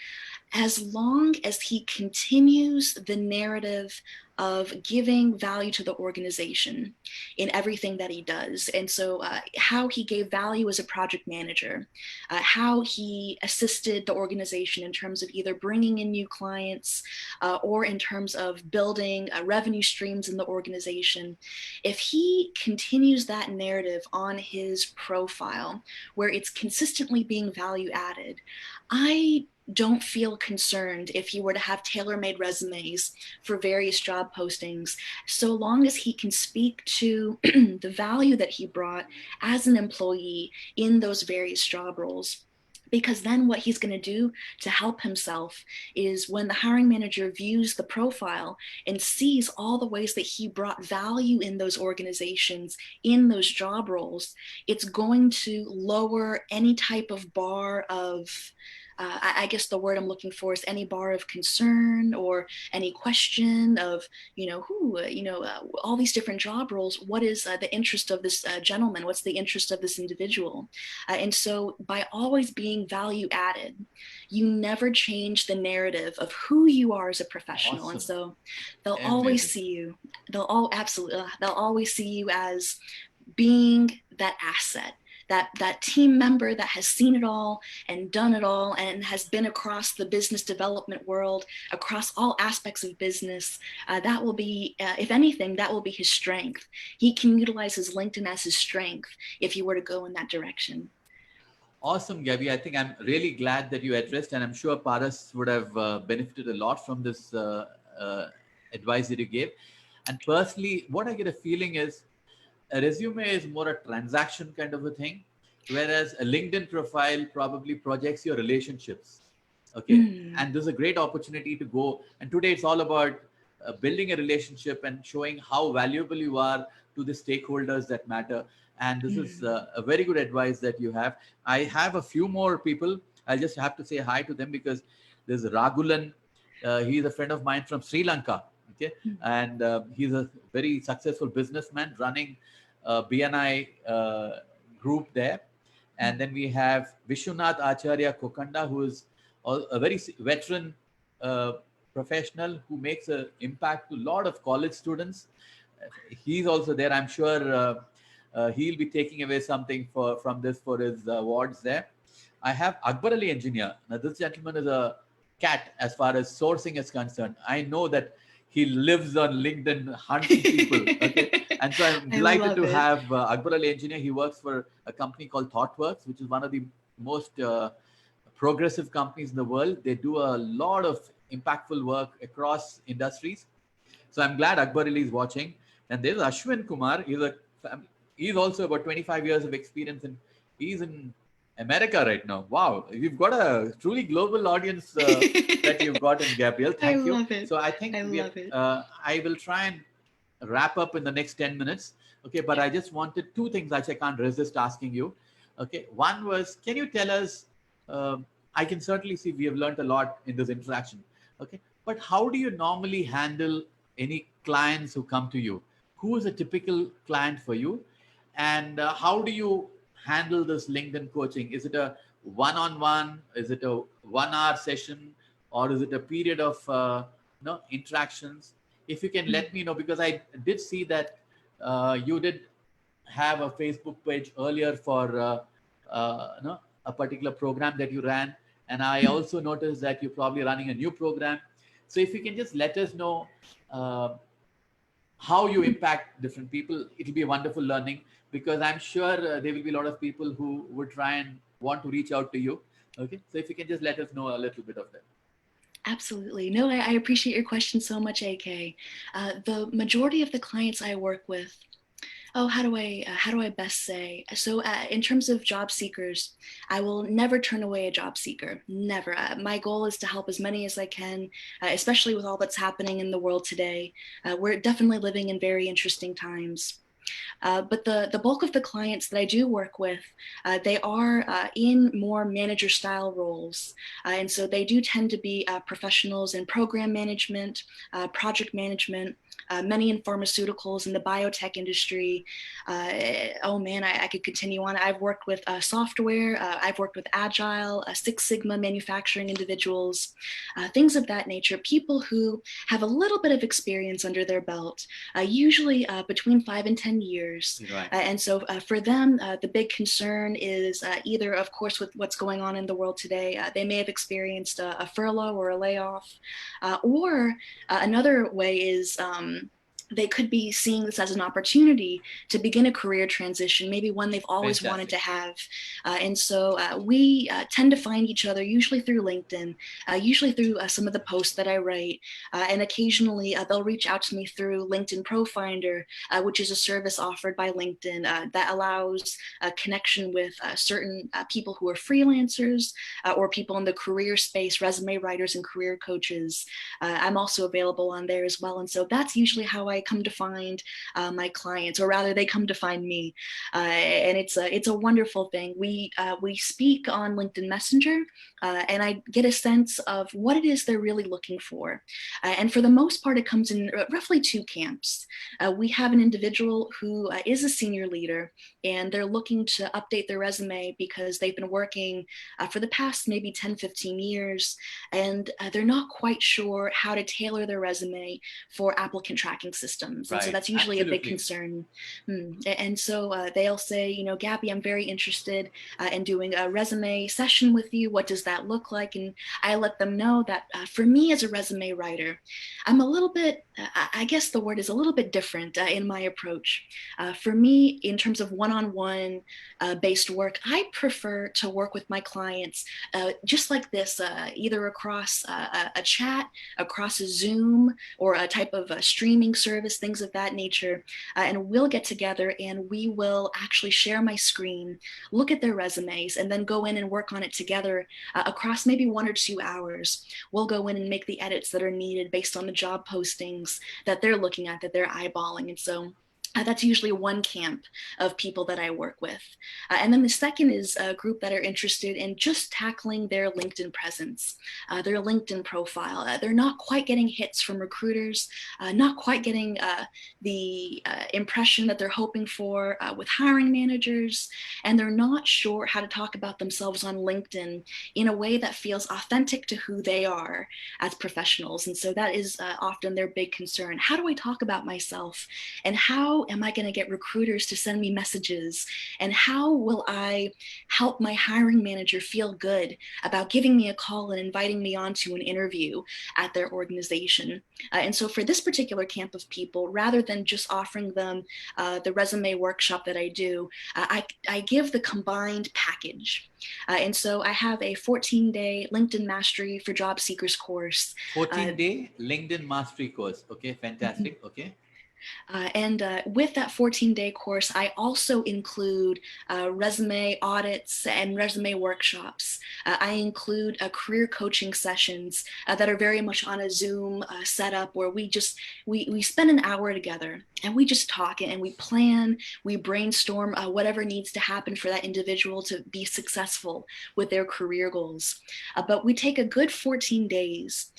Speaker 2: as long as he continues the narrative of giving value to the organization in everything that he does. And so how he gave value as a project manager, how he assisted the organization in terms of either bringing in new clients or in terms of building revenue streams in the organization. If he continues that narrative on his profile where it's consistently being value added, I don't feel concerned if he were to have tailor-made resumes for various job postings, so long as he can speak to the value that he brought as an employee in those various job roles. Because then what he's going to do to help himself is, when the hiring manager views the profile and sees all the ways that he brought value in those organizations, in those job roles, it's going to lower any type of bar of I guess the word I'm looking for is any bar of concern or any question of, all these different job roles. What is the interest of this gentleman? What's the interest of this individual? And so by always being value added, you never change the narrative of who you are as a professional. Awesome. And so they'll always see you. They'll always see you as being that asset that team member that has seen it all and done it all and has been across the business development world, across all aspects of business. That will be, if anything, that will be his strength. He can utilize his LinkedIn as his strength if you were to go in that direction.
Speaker 1: Awesome, Gabby. I think I'm really glad that you addressed, and I'm sure Paras would have benefited a lot from this advice that you gave. And personally, what I get a feeling is a resume is more a transaction kind of a thing, whereas a LinkedIn profile probably projects your relationships. Okay. And there's a great opportunity to go. And today it's all about building a relationship and showing how valuable you are to the stakeholders that matter. And this is a very good advice that you have. I have a few more people. I'll just have to say hi to them because there's Ragulan. He's a friend of mine from Sri Lanka. Okay. And he's a very successful businessman running BNI group there. And then we have Vishwanath Acharya Kokanda, who is a very veteran professional who makes an impact to a lot of college students. He's also there. I'm sure he'll be taking away something from this for his awards there. I have Akbar Ali Engineer. Now, this gentleman is a cat as far as sourcing is concerned. I know that he lives on LinkedIn hunting people. Okay. And so I'm delighted to have Akbar Ali Engineer. He works for a company called ThoughtWorks, which is one of the most progressive companies in the world. They do a lot of impactful work across industries. So I'm glad Akbar Ali is watching. And there's Ashwin Kumar. He's also about 25 years of experience, and he's in America right now. Wow, you've got a truly global audience that you've got in Gabrielle. Thank you. So I think I will try and wrap up in the next 10 minutes. Okay, but I just wanted two things which I can't resist asking you. Okay, one was, can you tell us, I can certainly see we have learned a lot in this interaction. Okay, but how do you normally handle any clients who come to you? Who is a typical client for you? And how do you handle this LinkedIn coaching? Is it a one-on-one? Is it a 1 hour session? Or is it a period of interactions? If you can let me know, because I did see that you did have a Facebook page earlier for a particular program that you ran. And I also noticed that you're probably running a new program. So if you can just let us know how you impact different people, it'll be a wonderful learning, because I'm sure there will be a lot of people who would try and want to reach out to you. Okay. So if you can just let us know a little bit of that.
Speaker 2: Absolutely. No, I appreciate your question so much, AK. The majority of the clients I work with, how do I best say? So in terms of job seekers, I will never turn away a job seeker. Never. My goal is to help as many as I can, especially with all that's happening in the world today. We're definitely living in very interesting times. But the bulk of the clients that I do work with, they are in more manager style roles. And so they do tend to be professionals in program management, project management, many in pharmaceuticals, in the biotech industry. Oh man, I could continue on. I've worked with software, I've worked with Agile, Six Sigma manufacturing individuals, things of that nature, people who have a little bit of experience under their belt, usually between 5 and 10 years.
Speaker 1: Right.
Speaker 2: And so for them, the big concern is either, of course, with what's going on in the world today, they may have experienced a furlough or a layoff, or another way is they could be seeing this as an opportunity to begin a career transition, maybe one they've always wanted to have. And so we tend to find each other usually through LinkedIn, usually through some of the posts that I write. And occasionally they'll reach out to me through LinkedIn Pro Finder, which is a service offered by LinkedIn that allows a connection with certain people who are freelancers or people in the career space, resume writers and career coaches. I'm also available on there as well. And so that's usually how I come to find my clients, or rather they come to find me. And it's a wonderful thing. We speak on LinkedIn Messenger, and I get a sense of what it is they're really looking for. And for the most part, it comes in roughly two camps. We have an individual who is a senior leader, and they're looking to update their resume because they've been working for the past maybe 10, 15 years, and they're not quite sure how to tailor their resume for applicant tracking systems. And so
Speaker 1: Right.
Speaker 2: that's usually a big
Speaker 1: Absolutely.
Speaker 2: concern. And so they'll say, you know, Gabby, I'm very interested in doing a resume session with you. What does that look like? And I let them know that for me as a resume writer, I'm a little bit, I guess the word is a little bit different in my approach. For me, in terms of one-on-one based work, I prefer to work with my clients just like this, either across a chat, across a Zoom, or a type of a streaming service, things of that nature. And we'll get together and we will actually share my screen, look at their resumes, and then go in and work on it together across maybe 1 or 2 hours. We'll go in and make the edits that are needed based on the job postings that they're looking at, that they're eyeballing. And so that's usually one camp of people that I work with. And then the second is a group that are interested in just tackling their LinkedIn presence, their LinkedIn profile. They're not quite getting hits from recruiters, not quite getting the impression that they're hoping for with hiring managers, and they're not sure how to talk about themselves on LinkedIn in a way that feels authentic to who they are as professionals. And so that is often their big concern. How do I talk about myself? And how am I going to get recruiters to send me messages? And how will I help my hiring manager feel good about giving me a call and inviting me onto an interview at their organization? And so for this particular camp of people, rather than just offering them the resume workshop that I do, I give the combined package. And so I have a 14-day LinkedIn Mastery for Job Seekers course.
Speaker 1: 14-day LinkedIn mastery course. Okay, fantastic. Okay.
Speaker 2: And with that 14-day course, I also include resume audits and resume workshops. I include career coaching sessions that are very much on a Zoom setup where we spend an hour together and we just talk and we plan, we brainstorm whatever needs to happen for that individual to be successful with their career goals. But we take a good 14 days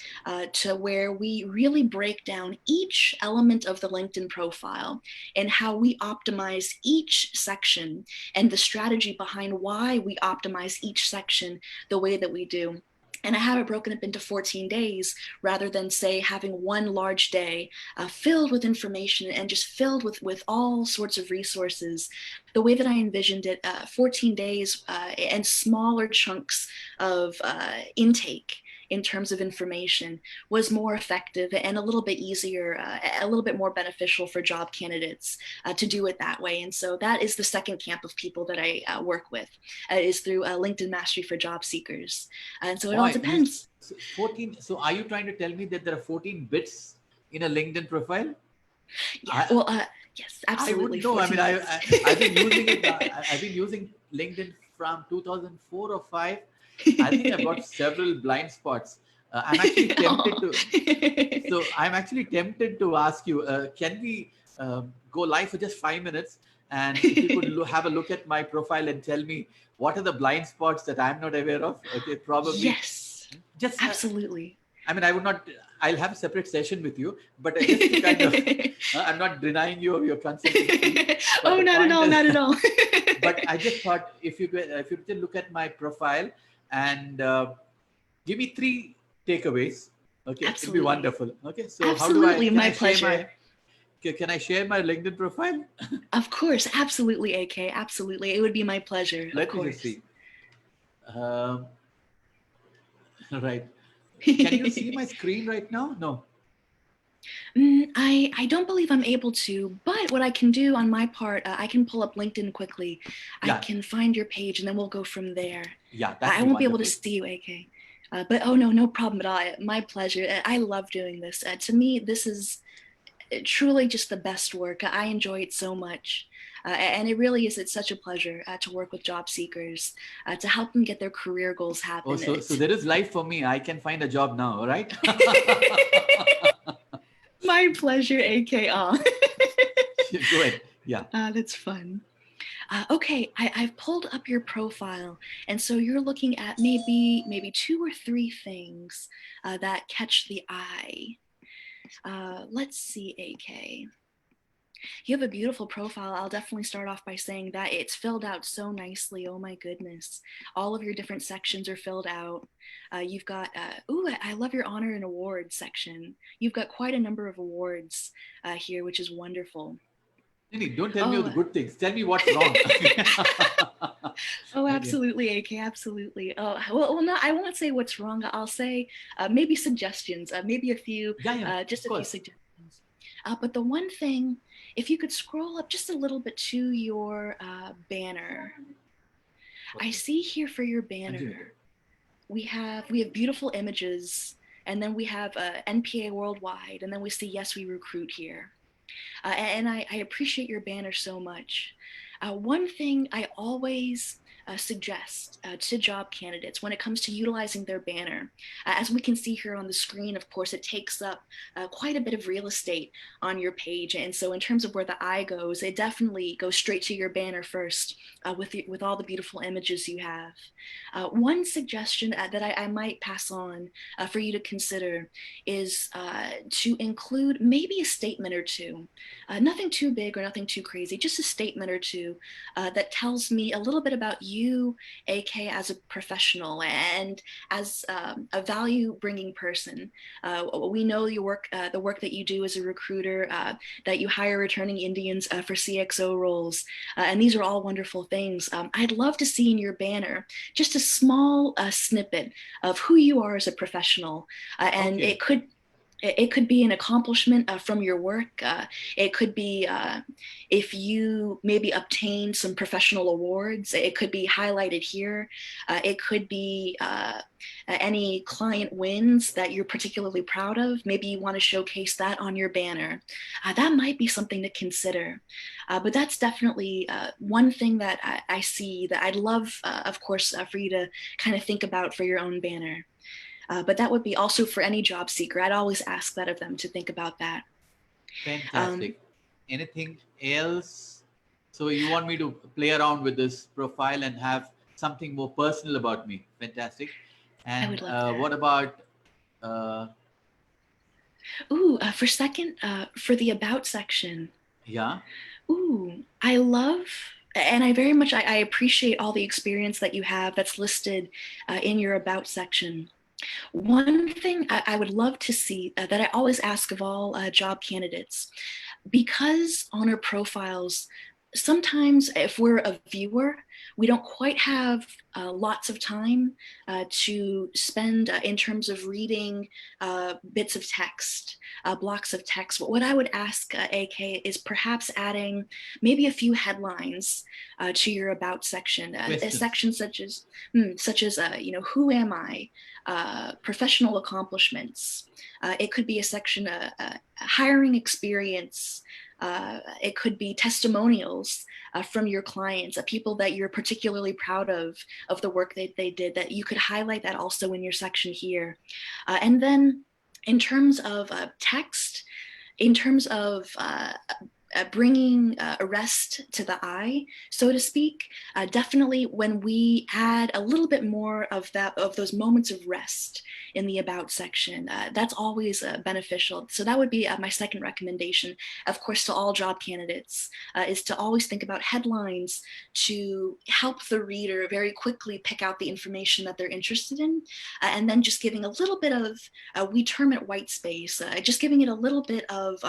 Speaker 2: to where we really break down each element of the LinkedIn profile and how we optimize each section and the strategy behind why we optimize each section the way that we do. And I have it broken up into 14 days rather than, say, having one large day filled with information and just filled with all sorts of resources. The way that I envisioned it, 14 days and smaller chunks of intake in terms of information was more effective and a little bit easier, a little bit more beneficial for job candidates to do it that way. And so that is the second camp of people that I work with, is through LinkedIn Mastery for Job Seekers. And so it all
Speaker 1: Why you
Speaker 2: depends.
Speaker 1: 14? So are you trying to tell me that there are 14 bits in a LinkedIn profile?
Speaker 2: Yeah,
Speaker 1: I
Speaker 2: well, yes,
Speaker 1: I
Speaker 2: absolutely,
Speaker 1: wouldn't know. I mean,
Speaker 2: 14 bits.
Speaker 1: I've been using it. I've been using LinkedIn from 2004 or five. I think I've got several blind spots. I'm actually tempted
Speaker 2: Aw.
Speaker 1: to. So I'm actually tempted to ask you, can we go live for just 5 minutes? And if you could have a look at my profile and tell me what are the blind spots that I'm not aware of. Okay, probably
Speaker 2: Yes,
Speaker 1: just.
Speaker 2: absolutely.
Speaker 1: I mean, I would not. I'll have a separate session with you, but just to kind of. I'm not denying you of your consulting fee, but
Speaker 2: Oh,
Speaker 1: the
Speaker 2: not at
Speaker 1: point
Speaker 2: all,
Speaker 1: is,
Speaker 2: not at all.
Speaker 1: but I just thought if you could look at my profile and give me three takeaways. Okay, it'll be
Speaker 2: Absolutely.
Speaker 1: wonderful. Okay, so how do I
Speaker 2: Absolutely, my pleasure.
Speaker 1: can I share my LinkedIn profile?
Speaker 2: Of course, absolutely, AK, absolutely. It would be my pleasure, of
Speaker 1: Let me just
Speaker 2: course.
Speaker 1: see. Um, right. Can you see my screen right now? No.
Speaker 2: I don't believe I'm able to, but what I can do on my part, I can pull up LinkedIn quickly. I
Speaker 1: Yeah.
Speaker 2: can find your page and then we'll go from there.
Speaker 1: Yeah, that'd
Speaker 2: I
Speaker 1: be
Speaker 2: won't be able to
Speaker 1: wonderful.
Speaker 2: see you, AK. But oh no, no problem at all. My pleasure. I love doing this. To me, this is truly just the best work. I enjoy it so much. And it really is, it's such a pleasure to work with job seekers, to help them get their career goals
Speaker 1: Oh,
Speaker 2: happen.
Speaker 1: so there is life for me. I can find a job now, all right?
Speaker 2: My pleasure, AK.
Speaker 1: Go ahead. Yeah.
Speaker 2: That's fun. Okay, I've pulled up your profile, and so you're looking at maybe two or three things that catch the eye. Let's see, AK. You have a beautiful profile. I'll definitely start off by saying that it's filled out so nicely. Oh my goodness. All of your different sections are filled out. You've got, I love your honor and awards section. You've got quite a number of awards here, which is wonderful.
Speaker 1: Nini, don't tell me all the
Speaker 2: Oh,
Speaker 1: good things. Tell me what's wrong.
Speaker 2: oh,
Speaker 1: Okay.
Speaker 2: absolutely, AK, absolutely. Oh, well, no, I won't say what's wrong. I'll say maybe suggestions, maybe a few,
Speaker 1: Yeah, yeah,
Speaker 2: just
Speaker 1: of
Speaker 2: a few
Speaker 1: course.
Speaker 2: suggestions. But the one thing, if you could scroll up just a little bit to your banner, I
Speaker 1: Okay.
Speaker 2: see here for your
Speaker 1: Continue.
Speaker 2: banner, we have beautiful images, and then we have NPA Worldwide, and then we see Yes We Recruit here. And I appreciate your banner so much. One thing I always suggest to job candidates when it comes to utilizing their banner, as we can see here on the screen, of course, it takes up quite a bit of real estate on your page. And so in terms of where the eye goes, it definitely goes straight to your banner first with all the beautiful images you have. One suggestion that I might pass on for you to consider is to include maybe a statement or two. Nothing too big or nothing too crazy, just a statement or two that tells me a little bit about you, AK, as a professional and as a value bringing person. We know your work, the work that you do as a recruiter, that you hire returning Indians for CXO roles. And these are all wonderful things. I'd love to see in your banner just a small snippet of who you are as a professional. And
Speaker 1: Okay.
Speaker 2: it could be an accomplishment from your work. It could be if you maybe obtained some professional awards. It could be highlighted here. It could be any client wins that you're particularly proud of. Maybe you want to showcase that on your banner. That might be something to consider. But that's definitely one thing that I see that I'd love, of course, for you to kind of think about for your own banner. But that would be also for any job seeker. I'd always ask that of them to think about that. Um,
Speaker 1: Fantastic. Anything else? So you want me to play around with this profile and have something more personal about me? Fantastic.
Speaker 2: I
Speaker 1: And
Speaker 2: would love
Speaker 1: what
Speaker 2: that.
Speaker 1: about? Uh,
Speaker 2: Ooh, for second, for the about section.
Speaker 1: yeah.
Speaker 2: Ooh, I love, and I very much, I appreciate all the experience that you have that's listed in your about section. One thing I would love to see that I always ask of all job candidates, because honor profiles, sometimes if we're a viewer, we don't quite have lots of time to spend in terms of reading bits of text, blocks of text. But what I would ask AK is perhaps adding maybe a few headlines to your about section, a
Speaker 1: Questions.
Speaker 2: section such as who am I, professional accomplishments. It could be a section, hiring experience. It could be testimonials from your clients, people that you're particularly proud of the work that they did, that you could highlight that also in your section here. And then in terms of text, in terms of bringing a rest to the eye, so to speak. Definitely, when we add a little bit more of those moments of rest in the about section, that's always beneficial. So that would be my second recommendation, of course, to all job candidates, is to always think about headlines to help the reader very quickly pick out the information that they're interested in, and then just giving a little bit of, we term it white space, just giving it a little bit of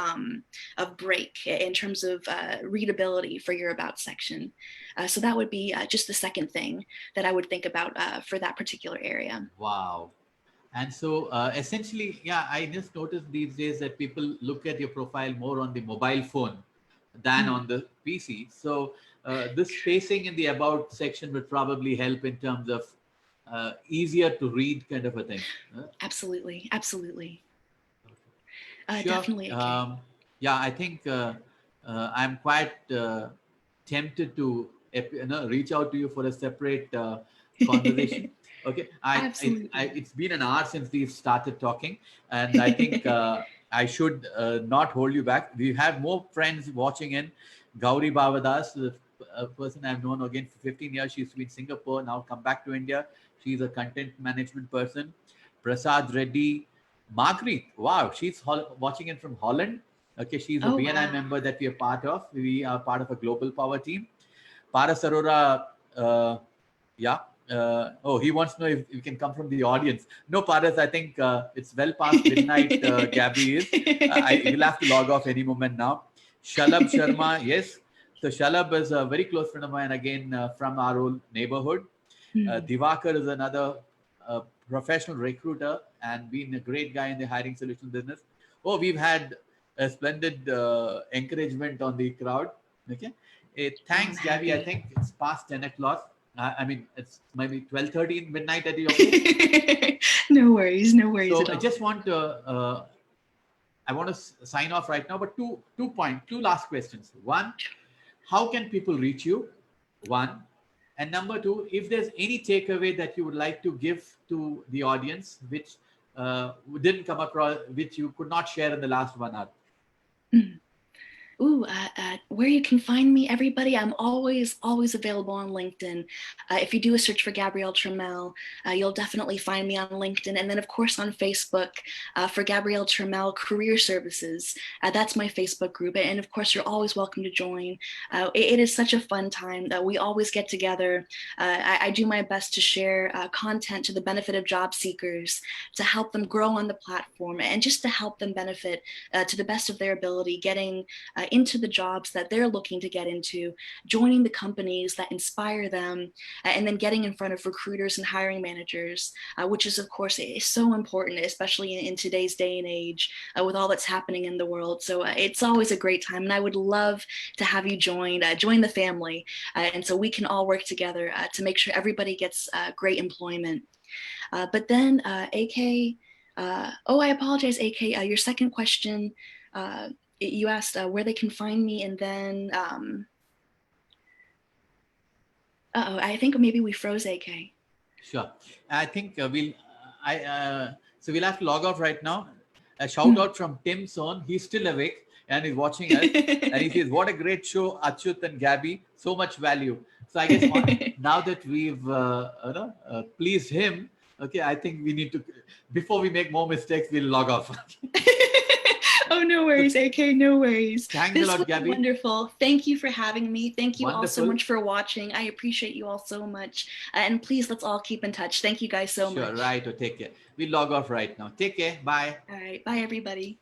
Speaker 2: break in terms of readability for your about section. So that would be just the second thing that I would think about for that particular area.
Speaker 1: Wow. And so essentially, yeah, I just noticed these days that people look at your profile more on the mobile phone than
Speaker 2: Mm,
Speaker 1: on the PC. So this spacing in the about section would probably help in terms of easier to read kind of a thing.
Speaker 2: absolutely, absolutely.
Speaker 1: Sure.
Speaker 2: Definitely, okay.
Speaker 1: Yeah, I think I'm quite tempted to reach out to you for a separate conversation. Okay,
Speaker 2: Absolutely.
Speaker 1: it's been an hour since we started talking, and I think I should not hold you back. We have more friends watching in. Gauri Bavadas, a person I've known again for 15 years. She used to be in Singapore, now come back to India. She's a content management person. Prasad Reddy, Margaret, wow, she's watching in from Holland. Okay, she's a
Speaker 2: Oh,
Speaker 1: BNI
Speaker 2: wow.
Speaker 1: member that we are part of. We are part of a global power team. Paras Arora, yeah. Oh, he wants to know if you can come from the audience. No, Paras, I think it's well past midnight. Gabby is. We'll have to log off any moment now. Shalab Sharma, yes. So Shalab is a very close friend of mine, again from our old neighborhood. Divakar is another professional recruiter and been a great guy in the hiring solution business. Oh, we've had a splendid encouragement on the crowd. Okay.
Speaker 2: Oh, I'm
Speaker 1: Thanks, Gabby. I
Speaker 2: happy.
Speaker 1: think it's past 10 o'clock. I mean, it's maybe 12:30 midnight at your place.
Speaker 2: No worries, no worries
Speaker 1: So
Speaker 2: at
Speaker 1: I
Speaker 2: all.
Speaker 1: just want to, I want to sign off right now, but two last questions. One, how can people reach you? One. And number two, if there's any takeaway that you would like to give to the audience, which didn't come across, which you could not share in the last 1 hour.
Speaker 2: Where you can find me, everybody, I'm always available on LinkedIn. If you do a search for Gabrielle Turmelle, you'll definitely find me on LinkedIn. And then, of course, on Facebook for Gabrielle Turmelle Career Services. That's my Facebook group. And of course, you're always welcome to join. It is such a fun time. We always get together. I do my best to share content to the benefit of job seekers, to help them grow on the platform, and just to help them benefit to the best of their ability, getting into the jobs that they're looking to get into, joining the companies that inspire them, and then getting in front of recruiters and hiring managers, which is, of course, is so important, especially in today's day and age with all that's happening in the world. So it's always a great time, and I would love to have you join the family, and so we can all work together to make sure everybody gets great employment. But then, AK, I apologize, AK, your second question, you asked where they can find me, and then I think maybe we froze AK.
Speaker 1: Sure. I think so we'll have to log off right now. A shout out from Tim Son. He's still awake and he's watching us. And he says, "What a great show, Achyut and Gabby. So much value." So I guess now that we've pleased him, okay, I think we need to, before we make more mistakes, we'll log off.
Speaker 2: Oh, no worries, AK, no worries.
Speaker 1: Thanks a
Speaker 2: This
Speaker 1: lot,
Speaker 2: was
Speaker 1: Gabby.
Speaker 2: wonderful. Thank you for having me. Thank you all so
Speaker 1: Wonderful.
Speaker 2: much for watching. I appreciate you all so much. And please, let's all keep in touch. Thank you guys so
Speaker 1: Sure,
Speaker 2: much.
Speaker 1: right. Or take care. We'll log off right now. Take care. Bye.
Speaker 2: All right. Bye, everybody.